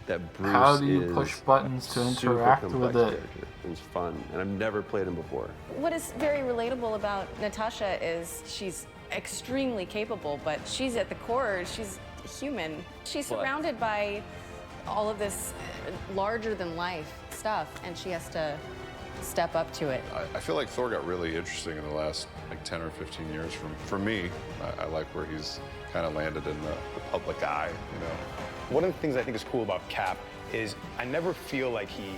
[SPEAKER 24] Bruce
[SPEAKER 1] How do you
[SPEAKER 24] is
[SPEAKER 1] push buttons to
[SPEAKER 24] a super
[SPEAKER 1] interact with
[SPEAKER 24] complex
[SPEAKER 1] it?
[SPEAKER 24] character. It's fun, and I've never played him before.
[SPEAKER 27] What is very relatable about Natasha is she's extremely capable, but she's at the core, she's human. She's
[SPEAKER 24] But-
[SPEAKER 27] surrounded by all of this larger than life stuff, and she has to step up to it.
[SPEAKER 26] I feel like Thor got really interesting in the last like 10 or 15 years. For me, I like where he's kind of landed in the public eye, you know.
[SPEAKER 25] One of the things I think is cool about Cap is I never feel like he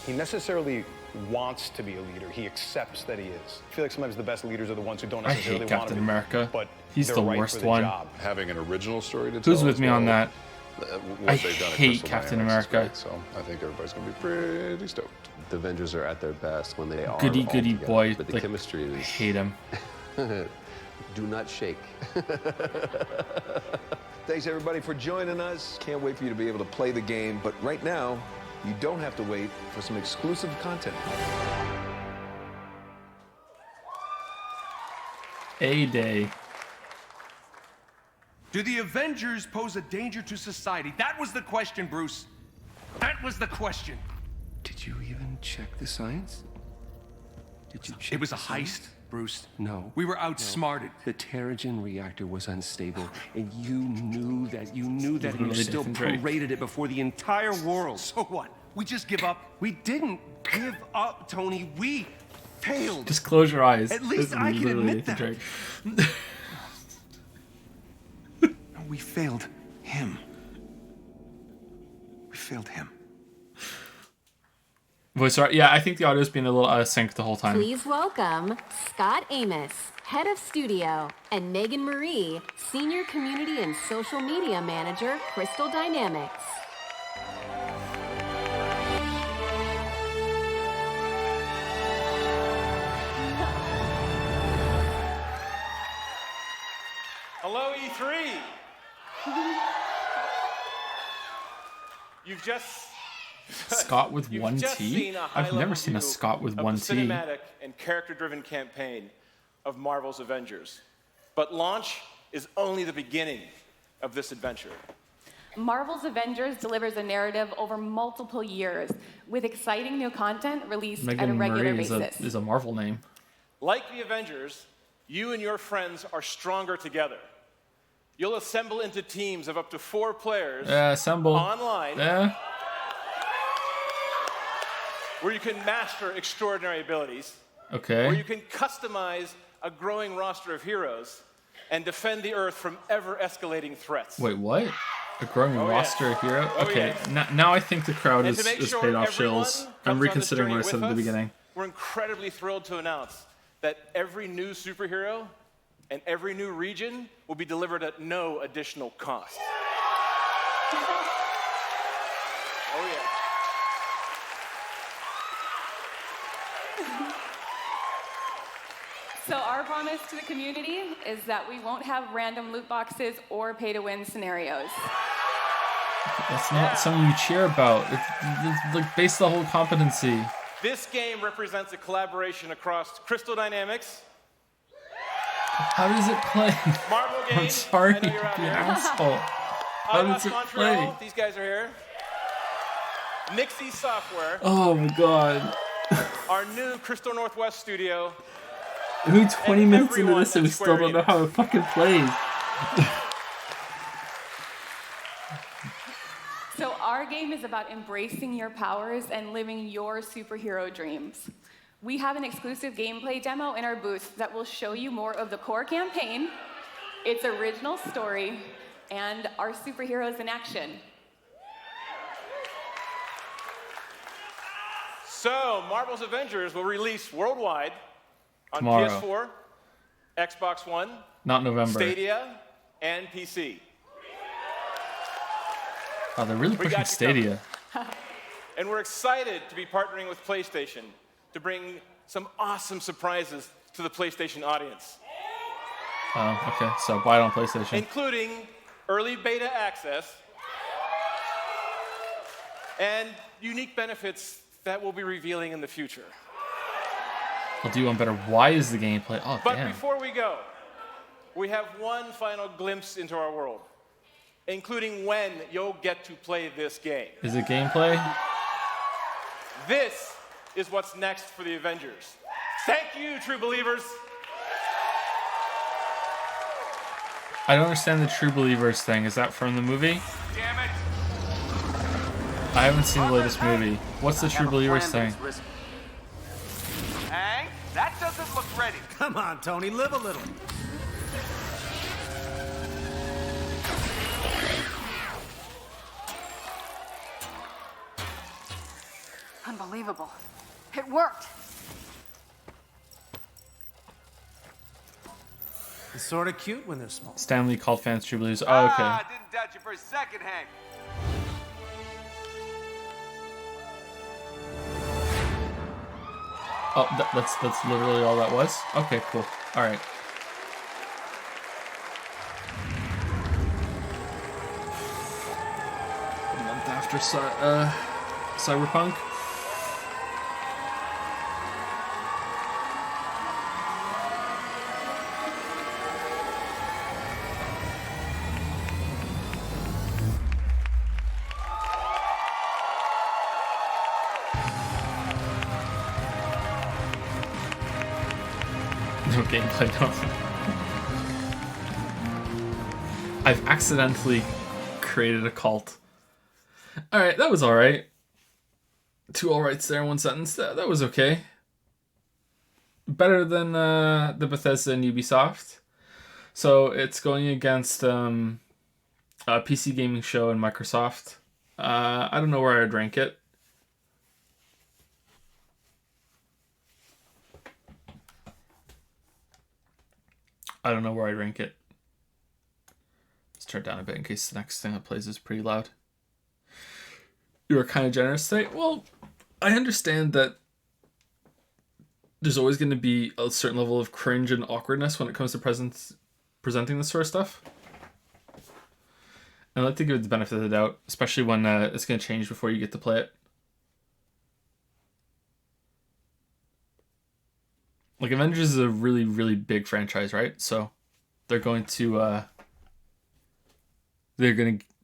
[SPEAKER 25] necessarily wants to be a leader. He accepts that he is. I feel like sometimes the best leaders are the ones who don't
[SPEAKER 1] I
[SPEAKER 25] necessarily
[SPEAKER 1] hate
[SPEAKER 25] want to
[SPEAKER 1] Captain
[SPEAKER 25] be.
[SPEAKER 1] America.
[SPEAKER 25] But
[SPEAKER 1] He's
[SPEAKER 25] they're
[SPEAKER 1] the
[SPEAKER 25] right
[SPEAKER 1] worst
[SPEAKER 25] for the
[SPEAKER 1] one.
[SPEAKER 25] job.
[SPEAKER 26] Having an original story to tell.
[SPEAKER 1] Who's with
[SPEAKER 26] as
[SPEAKER 1] me on
[SPEAKER 26] well,
[SPEAKER 1] that?
[SPEAKER 26] what
[SPEAKER 1] I
[SPEAKER 26] they've done at
[SPEAKER 1] hate
[SPEAKER 26] Crystal
[SPEAKER 1] Captain
[SPEAKER 26] Dynamics is
[SPEAKER 1] America.
[SPEAKER 26] great, so I think everybody's going to be pretty stoked.
[SPEAKER 24] The Avengers are at their best when they are
[SPEAKER 1] Goody
[SPEAKER 24] all
[SPEAKER 1] goody
[SPEAKER 24] together,
[SPEAKER 1] boy.
[SPEAKER 24] but the
[SPEAKER 1] like,
[SPEAKER 24] chemistry is.
[SPEAKER 1] I hate him.
[SPEAKER 24] Do not shake.
[SPEAKER 21] Thanks everybody for joining us. Can't wait for you to be able to play the game, but right now, you don't have to wait for some exclusive content.
[SPEAKER 1] A-Day.
[SPEAKER 16] Do the Avengers pose a danger to society? That was the question, Bruce. That was the question.
[SPEAKER 8] Did you even check the science? Did you check
[SPEAKER 16] It was a
[SPEAKER 8] the science?
[SPEAKER 16] heist, Bruce.
[SPEAKER 8] No.
[SPEAKER 16] We were outsmarted.
[SPEAKER 8] The Terrigen reactor was unstable, and you knew that. You knew that, and you
[SPEAKER 1] Really
[SPEAKER 8] still
[SPEAKER 1] different Drake.
[SPEAKER 8] paraded it before the entire world.
[SPEAKER 16] So what? We just give up?
[SPEAKER 8] We didn't give up, Tony. We failed.
[SPEAKER 1] Just close your eyes.
[SPEAKER 8] At
[SPEAKER 1] This
[SPEAKER 8] least
[SPEAKER 1] is
[SPEAKER 8] I can
[SPEAKER 1] literally
[SPEAKER 8] admit
[SPEAKER 1] Nathan
[SPEAKER 8] that.
[SPEAKER 1] Drake.
[SPEAKER 8] We failed him. We failed him.
[SPEAKER 1] Voice art. Yeah, I think the audio's been a little out of sync the whole time.
[SPEAKER 2] Please welcome Scott Amos, Head of Studio, and Megan Marie, Senior Community and Social Media Manager, Crystal Dynamics.
[SPEAKER 3] Hello, E3. You've just
[SPEAKER 1] Scott with
[SPEAKER 3] you've
[SPEAKER 1] one
[SPEAKER 3] just
[SPEAKER 1] T?
[SPEAKER 3] seen a
[SPEAKER 1] I've
[SPEAKER 3] high-level
[SPEAKER 1] never seen a
[SPEAKER 3] view
[SPEAKER 1] Scott with
[SPEAKER 3] of
[SPEAKER 1] one
[SPEAKER 3] the
[SPEAKER 1] T.
[SPEAKER 3] cinematic and character-driven campaign of Marvel's Avengers. But launch is only the beginning of this adventure.
[SPEAKER 4] Marvel's Avengers delivers a narrative over multiple years with exciting new content released at a
[SPEAKER 1] Megan
[SPEAKER 4] regular
[SPEAKER 1] Marie
[SPEAKER 4] basis.
[SPEAKER 1] is a Marvel name.
[SPEAKER 3] Like the Avengers, you and your friends are stronger together. You'll assemble into teams of up to 4 players
[SPEAKER 1] Assemble.
[SPEAKER 3] online
[SPEAKER 1] Yeah.
[SPEAKER 3] where you can master extraordinary abilities,
[SPEAKER 1] Okay.
[SPEAKER 3] where you can customize a growing roster of heroes and defend the Earth from ever-escalating threats.
[SPEAKER 1] Wait, what? A growing
[SPEAKER 3] Oh, yeah.
[SPEAKER 1] roster hero?
[SPEAKER 3] Oh,
[SPEAKER 1] Okay,
[SPEAKER 3] yeah.
[SPEAKER 1] now I think the crowd
[SPEAKER 3] And
[SPEAKER 1] is
[SPEAKER 3] to make sure
[SPEAKER 1] paid off
[SPEAKER 3] everyone
[SPEAKER 1] shills.
[SPEAKER 3] comes
[SPEAKER 1] I'm
[SPEAKER 3] on this
[SPEAKER 1] reconsidering what I
[SPEAKER 3] journey
[SPEAKER 1] said
[SPEAKER 3] with
[SPEAKER 1] at the
[SPEAKER 3] us,
[SPEAKER 1] beginning.
[SPEAKER 3] We're incredibly thrilled to announce that every new superhero and every new region will be delivered at no additional cost. Oh, yeah.
[SPEAKER 4] So our promise to the community is that we won't have random loot boxes or pay-to-win scenarios.
[SPEAKER 1] That's not something you cheer about. It's like base the whole competency.
[SPEAKER 3] This game represents a collaboration across Crystal Dynamics,
[SPEAKER 1] How does it play?
[SPEAKER 3] Marvel
[SPEAKER 1] I'm
[SPEAKER 3] Games.
[SPEAKER 1] sorry,
[SPEAKER 3] I know you're out
[SPEAKER 1] you
[SPEAKER 3] there.
[SPEAKER 1] asshole. How does
[SPEAKER 3] iOS
[SPEAKER 1] it
[SPEAKER 3] Montreal,
[SPEAKER 1] play?
[SPEAKER 3] these guys are here. Nixie Software,
[SPEAKER 1] Oh my god.
[SPEAKER 3] our new Crystal Northwest studio.
[SPEAKER 1] We're 20
[SPEAKER 3] And
[SPEAKER 1] minutes into
[SPEAKER 3] everyone
[SPEAKER 1] this and we
[SPEAKER 3] at
[SPEAKER 1] still
[SPEAKER 3] Square
[SPEAKER 1] don't know how it fucking plays.
[SPEAKER 4] So our game is about embracing your powers and living your superhero dreams. We have an exclusive gameplay demo in our booth that will show you more of the core campaign, its original story, and our superheroes in action.
[SPEAKER 3] So, Marvel's Avengers will release worldwide on
[SPEAKER 1] Tomorrow.
[SPEAKER 3] PS4, Xbox One,
[SPEAKER 1] Not November.
[SPEAKER 3] Stadia, and PC.
[SPEAKER 1] Oh, they're really
[SPEAKER 3] We
[SPEAKER 1] pushing
[SPEAKER 3] got you
[SPEAKER 1] Stadia.
[SPEAKER 3] And we're excited to be partnering with PlayStation to bring some awesome surprises to the PlayStation audience,
[SPEAKER 1] Oh, okay. So buy it on PlayStation.
[SPEAKER 3] including early beta access and unique benefits that we'll be revealing in the future.
[SPEAKER 1] I'll do one better. Why is the gameplay? Oh,
[SPEAKER 3] But
[SPEAKER 1] damn.
[SPEAKER 3] before we go, we have one final glimpse into our world, including when you'll get to play this game.
[SPEAKER 1] Is it gameplay?
[SPEAKER 3] This is what's next for the Avengers. Thank you, true believers.
[SPEAKER 1] I don't understand the True Believers thing. Is that from the movie?
[SPEAKER 16] Damn it!
[SPEAKER 1] I haven't seen the latest movie. What's the True Believers thing?
[SPEAKER 16] Hank, that doesn't look ready.
[SPEAKER 11] Come on, Tony, live a little.
[SPEAKER 6] Unbelievable. It worked.
[SPEAKER 11] It's sort of cute when they're small.
[SPEAKER 1] Stanley called fans True Blues. Oh, okay.
[SPEAKER 16] I didn't doubt you for a second, Hank.
[SPEAKER 1] Oh, that's literally all that was? Okay, cool. Alright. A month after Cyberpunk. No gameplay, no. I've accidentally created a cult. Alright, that was alright. 2 alrights there in 1 sentence. That was okay. Better than the Bethesda and Ubisoft. So it's going against PC Gaming Show and Microsoft. I don't know where I'd rank it. I don't know where I'd rank it. Let's turn it down a bit in case the next thing that plays is pretty loud. You were kind of generous today. Well, I understand that there's always going to be a certain level of cringe and awkwardness when it comes to presenting this sort of stuff. And I like to give it the benefit of the doubt, especially when it's going to change before you get to play it. Like, Avengers is a really, really big franchise, right? So they're going to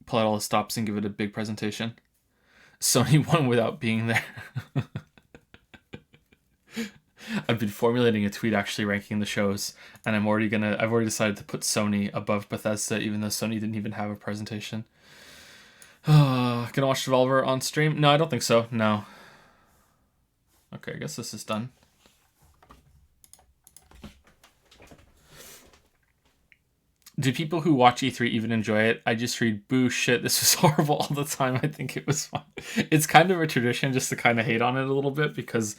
[SPEAKER 1] pull out all the stops and give it a big presentation. Sony won without being there. I've been formulating a tweet actually ranking the shows, and I've already decided to put Sony above Bethesda, even though Sony didn't even have a presentation. Gonna watch Devolver on stream? No, I don't think so. No. Okay, I guess this is done. Do people who watch E3 even enjoy it? I just read, boo, shit, this was horrible all the time. I think it was fun. It's kind of a tradition just to kind of hate on it a little bit because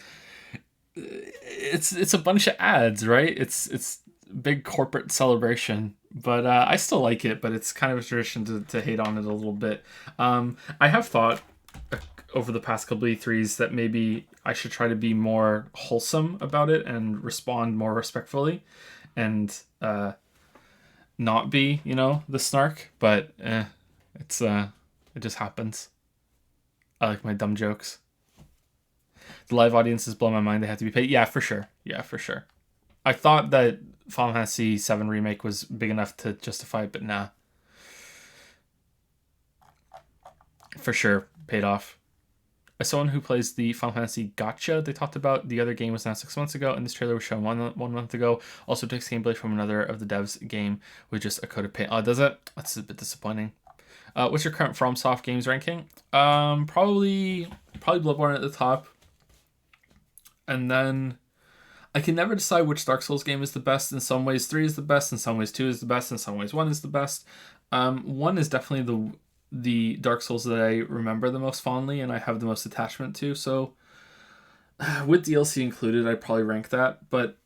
[SPEAKER 1] it's a bunch of ads, right? It's big corporate celebration. But I still like it, but it's kind of a tradition to hate on it a little bit. I have thought over the past couple of E3s that maybe I should try to be more wholesome about it and respond more respectfully and not be, the snark, but it just happens. I like my dumb jokes. The live audiences blow my mind. They have to be paid. Yeah, for sure. I thought that Final Fantasy VII Remake was big enough to justify it, but nah. For sure, paid off. As someone who plays the Final Fantasy Gacha, they talked about the other game was announced 6 months ago, and this trailer was shown one month ago. Also takes gameplay from another of the devs' game with just a coat of paint. Oh, does it? That's a bit disappointing. What's your current FromSoft games ranking? Probably Bloodborne at the top. And then I can never decide which Dark Souls game is the best. In some ways 3 is the best, in some ways 2 is the best, in some ways 1 is the best. 1 is definitely the Dark Souls that I remember the most fondly and I have the most attachment to. So with DLC included, I'd probably rank that. But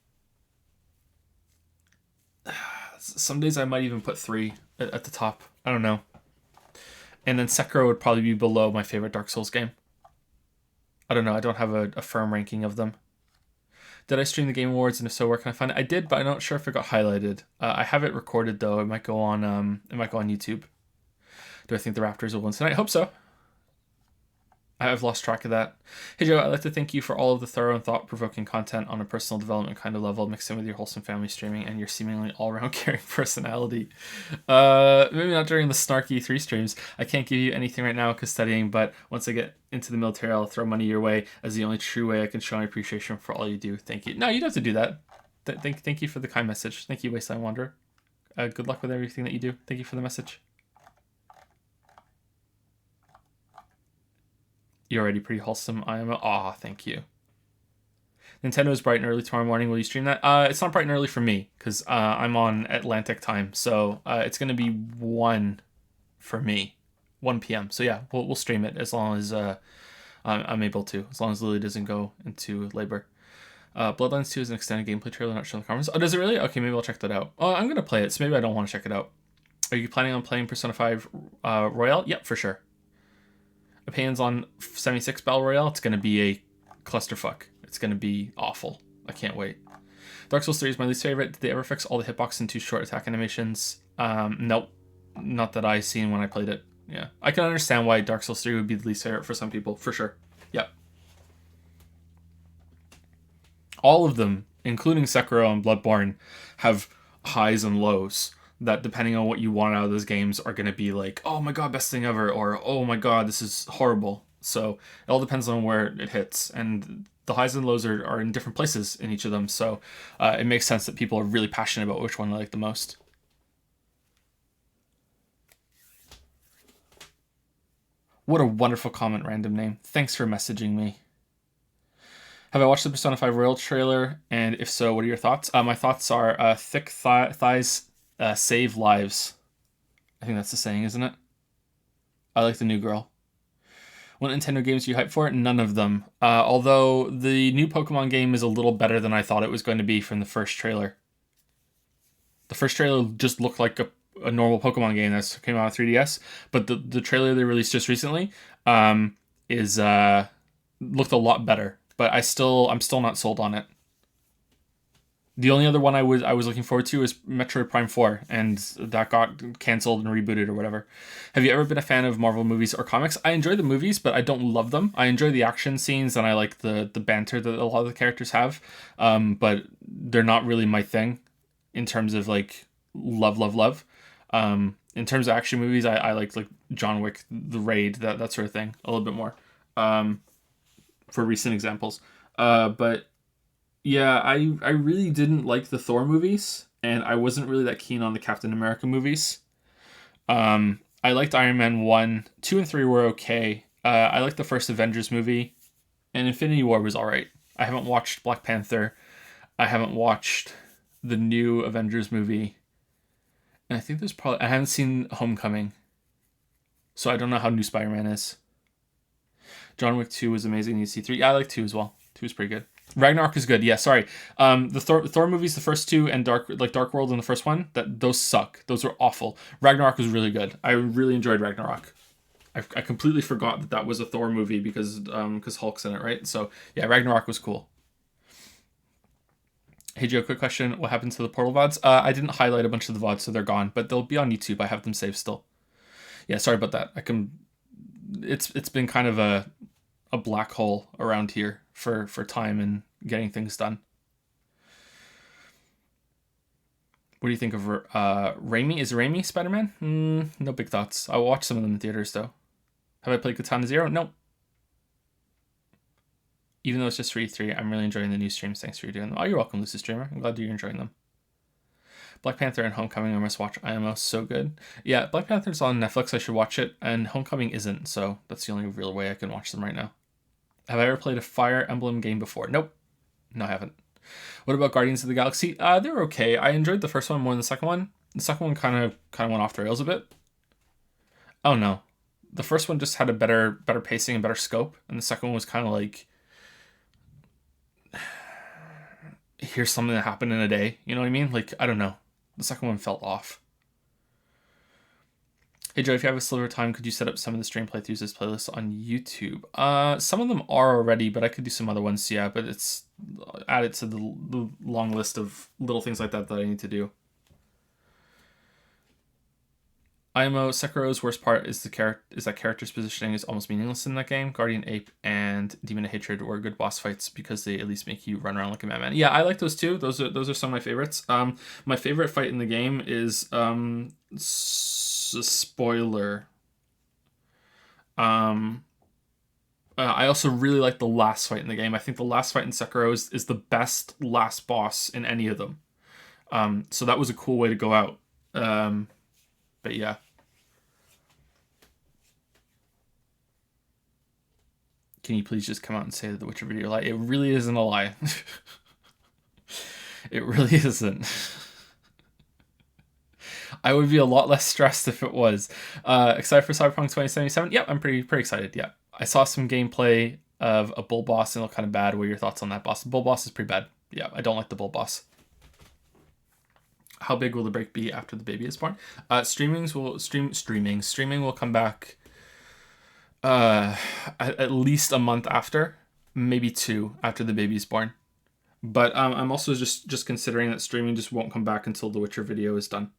[SPEAKER 1] some days I might even put 3 at the top. I don't know. And then Sekiro would probably be below my favorite Dark Souls game. I don't know. I don't have a firm ranking of them. Did I stream the Game Awards, and if so, where can I find it? I did, but I'm not sure if it got highlighted. I have it recorded though. It might go on YouTube. Do I think the Raptors will win tonight? I hope so. I've lost track of that. Hey Joe, I'd like to thank you for all of the thorough and thought-provoking content on a personal development kind of level, mixed in with your wholesome family streaming and your seemingly all-around caring personality. Maybe not during the snarky 3 streams. I can't give you anything right now because studying, but once I get into the military, I'll throw money your way as the only true way I can show my appreciation for all you do. Thank you. No, you don't have to do that. Thank you for the kind message. Thank you, Wasteland Wanderer. Good luck with everything that you do. Thank you for the message. You're already pretty wholesome. I am. Aw, thank you. Nintendo is bright and early tomorrow morning. Will you stream that? It's not bright and early for me because I'm on Atlantic time, so it's gonna be 1 for me, 1 p.m. So yeah, we'll stream it as long as I'm able to, as long as Lily doesn't go into labor. Bloodlines 2 is an extended gameplay trailer, not shown in the comments. Oh, does it really? Okay, maybe I'll check that out. Oh, I'm going to play it, so maybe I don't want to check it out. Are you planning on playing Persona 5 Royale? Yep, for sure. Opinions on 76 Battle Royale? It's going to be a clusterfuck. It's going to be awful. I can't wait. Dark Souls 3 is my least favorite. Did they ever fix all the hitbox and 2 short attack animations? Nope. Not that I seen when I played it. Yeah. I can understand why Dark Souls 3 would be the least favorite for some people, for sure. Yep. All of them, including Sekiro and Bloodborne, have highs and lows that, depending on what you want out of those games, are going to be like, oh my god, best thing ever, or oh my god, this is horrible. So it all depends on where it hits, and the highs and lows are in different places in each of them, so it makes sense that people are really passionate about which one they like the most. What a wonderful comment, random name. Thanks for messaging me. Have I watched the Persona 5 Royal trailer? And if so, what are your thoughts? My thoughts are thick thighs save lives. I think that's the saying, isn't it? I like the new girl. What Nintendo games are you hyped for? None of them. Although the new Pokemon game is a little better than I thought it was going to be from the first trailer. The first trailer just looked like a normal Pokemon game that came out on 3DS, but the trailer they released just recently is looked a lot better. But I'm still not sold on it. The only other one I was looking forward to is Metroid Prime 4, and that got canceled and rebooted or whatever. Have you ever been a fan of Marvel movies or comics? I enjoy the movies, but I don't love them. I enjoy the action scenes, and I like the banter that a lot of the characters have, but they're not really my thing in terms of like love. In terms of action movies, I like John Wick, The Raid, that sort of thing a little bit more. For recent examples. But yeah, I really didn't like the Thor movies, and I wasn't really that keen on the Captain America movies. I liked Iron Man 1, 2 and 3 were okay. I liked the first Avengers movie, and Infinity War was alright. I haven't watched Black Panther. I haven't watched the new Avengers movie. And I think I haven't seen Homecoming. So I don't know how new Spider-Man is. John Wick 2 was amazing. You see 3. Yeah, I like 2 as well. 2 is pretty good. Ragnarok is good. Yeah, sorry. The Thor movies, the first 2, and Dark World in the first one, those suck. Those were awful. Ragnarok was really good. I really enjoyed Ragnarok. I completely forgot that was a Thor movie because Hulk's in it, right? So yeah, Ragnarok was cool. Hey Joe, quick question. What happened to the Portal VODs? I didn't highlight a bunch of the VODs, so they're gone, but they'll be on YouTube. I have them saved still. Yeah, sorry about that. It's been kind of a black hole around here for time and getting things done. What do you think of Raimi? Is Raimi Spider-Man? No big thoughts. I'll watch some of them in theaters though. Have I played Katana Zero? Nope. Even though it's just for E3, I'm really enjoying the new streams. Thanks for doing them. Oh, you're welcome, Lucid Streamer. I'm glad you're enjoying them. Black Panther and Homecoming, I must watch. IMO, so good. Yeah, Black Panther's on Netflix. I should watch it. And Homecoming isn't, so that's the only real way I can watch them right now. Have I ever played a Fire Emblem game before? Nope. No, I haven't. What about Guardians of the Galaxy? They're okay. I enjoyed the first one more than the second one. The second one kind of went off the rails a bit. Oh no. The first one just had a better pacing and better scope. And the second one was kind of like, here's something that happened in a day. You know what I mean? Like, I don't know. The second one felt off. Hey Joe, if you have a sliver of time, could you set up some of the stream playthroughs as playlists on YouTube? Some of them are already, but I could do some other ones, yeah. But it's added to the long list of little things like that I need to do. IMO, Sekiro's worst part is that character's positioning is almost meaningless in that game. Guardian Ape and Demon of Hatred were good boss fights because they at least make you run around like a madman. Yeah, I like those too. Those are some of my favorites. My favorite fight in the game is spoiler. I also really like the last fight in the game. I think the last fight in Sekiro is the best last boss in any of them. So that was a cool way to go out. But yeah. Can you please just come out and say that the Witcher video lie? It really isn't a lie. It really isn't. I would be a lot less stressed if it was. Excited for Cyberpunk 2077? Yep, I'm pretty excited. Yeah, I saw some gameplay of a bull boss and it looked kind of bad. What are your thoughts on that boss? The bull boss is pretty bad. Yeah, I don't like the bull boss. How big will the break be after the baby is born? Streaming will come back at least a month after, maybe 2 after the baby's born. But I'm also just considering that streaming just won't come back until the Witcher video is done.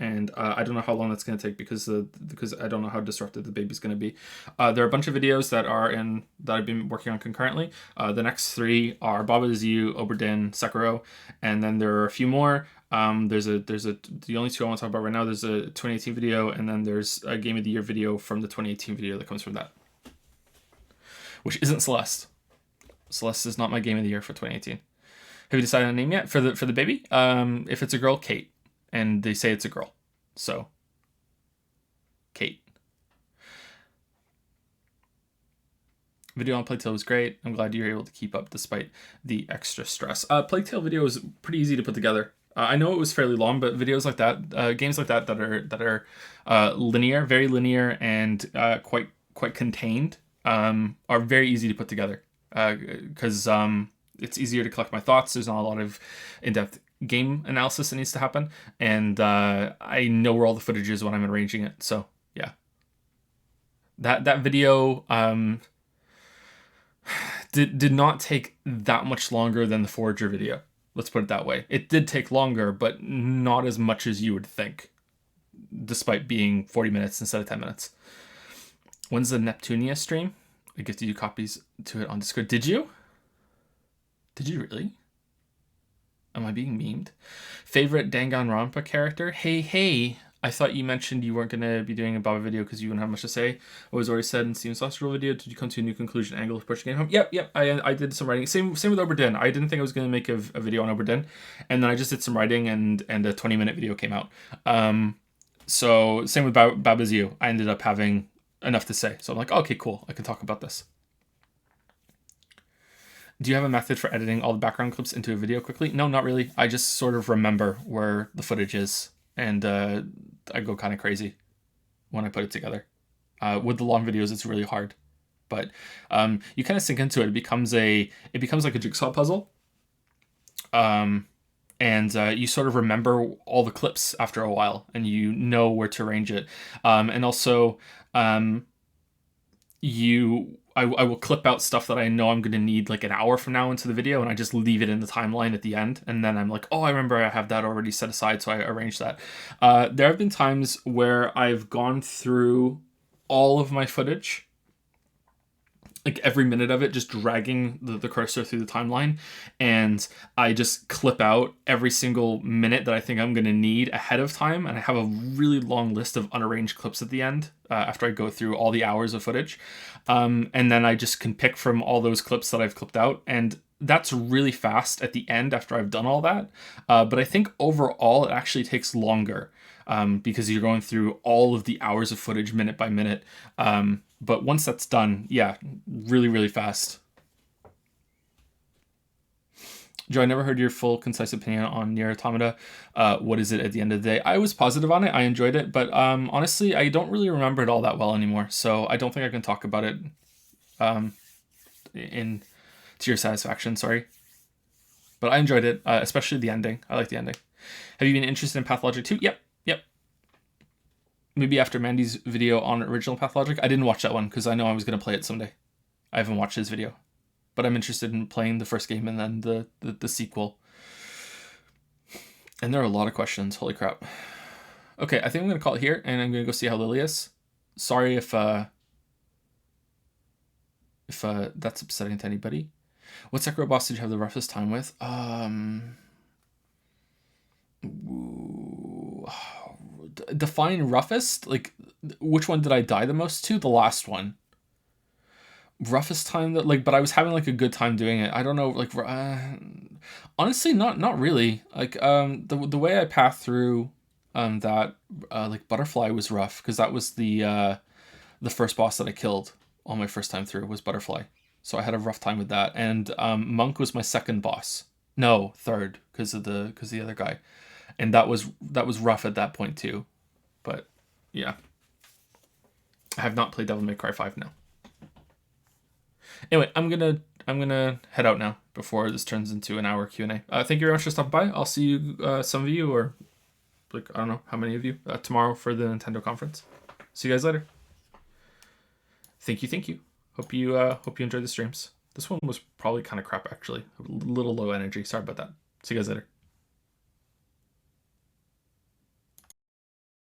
[SPEAKER 1] And I don't know how long that's going to take because I don't know how disrupted the baby's going to be. There are a bunch of videos that I've been working on concurrently. The next 3 are Baba Is You, Oberdin, Sekiro, and then there are a few more. The only 2 I want to talk about right now. There's a 2018 video, and then there's a Game of the Year video from the 2018 video that comes from that, which isn't Celeste. Celeste is not my Game of the Year for 2018. Have you decided on a name yet for the baby? If it's a girl, Kate. And they say it's a girl. So, Kate. Video on Plague Tale was great. I'm glad you were able to keep up despite the extra stress. Plague Tale video is pretty easy to put together. I know it was fairly long, but videos like that, games like that are linear, very linear, and quite contained, are very easy to put together. Because it's easier to collect my thoughts. There's not a lot of in-depth game analysis that needs to happen, and I know where all the footage is when I'm arranging it. So yeah, that video did not take that much longer than the Forager video. Let's put it that way. It did take longer, but not as much as you would think, despite being 40 minutes instead of 10 minutes. When's the Neptunia stream? I gifted you copies to it on Discord. Did you? Did you really? Am I being memed? Favorite Danganronpa character? Hey, I thought you mentioned you weren't going to be doing a Baba video because you wouldn't have much to say. What was already said in Steven's last rule video. Did you come to a new conclusion angle of pushing game home? Yep. I did some writing. Same with Oberdin. I didn't think I was going to make a video on Oberdin. And then I just did some writing and a 20-minute video came out. So same with Baba Is You. I ended up having enough to say. So I'm like, okay, cool. I can talk about this. Do you have a method for editing all the background clips into a video quickly? No, not really. I just sort of remember where the footage is, and I go kind of crazy when I put it together. With the long videos, it's really hard, but you kind of sink into it. It becomes like a jigsaw puzzle, and you sort of remember all the clips after a while, and you know where to arrange it, and also I will clip out stuff that I know I'm going to need like an hour from now into the video, and I just leave it in the timeline at the end. And then I'm like, oh, I remember I have that already set aside, so I arrange that. There have been times where I've gone through all of my footage, like every minute of it, just dragging the cursor through the timeline, and I just clip out every single minute that I think I'm going to need ahead of time, and I have a really long list of unarranged clips at the end after I go through all the hours of footage, and then I just can pick from all those clips that I've clipped out, and that's really fast at the end after I've done all that, but I think overall it actually takes longer because you're going through all of the hours of footage minute by minute. But once that's done, yeah, really, really fast. Joe, I never heard your full, concise opinion on Nier Automata. What is it at the end of the day? I was positive on it. I enjoyed it. But honestly, I don't really remember it all that well anymore. So I don't think I can talk about it to your satisfaction. Sorry. But I enjoyed it, especially the ending. I like the ending. Have you been interested in Pathologic 2? Yep. Maybe after Mandy's video on original Pathologic. I didn't watch that one because I know I was going to play it someday. I haven't watched his video. But I'm interested in playing the first game and then the sequel. And there are a lot of questions. Holy crap. Okay, I think I'm going to call it here, and I'm going to go see how Lily is. Sorry if that's upsetting to anybody. What Sekiro boss did you have the roughest time with? Define roughest? Like, which one did I die the most to? The last one. Roughest time that, like, but I was having like a good time doing it. I don't know, like, honestly, not really. Like, the way I passed through that like Butterfly was rough because that was the first boss that I killed on my first time through was Butterfly. So I had a rough time with that. And Monk was my second boss. No, third, because the other guy. And that was rough at that point too. But yeah. I have not played Devil May Cry 5 now. Anyway, I'm gonna head out now before this turns into an hour Q&A. Thank you very much for stopping by. I'll see you, some of you, or like I don't know how many of you, tomorrow for the Nintendo conference. See you guys later. Thank you. Hope you enjoyed the streams. This one was probably kind of crap actually. A little low energy. Sorry about that. See you guys later.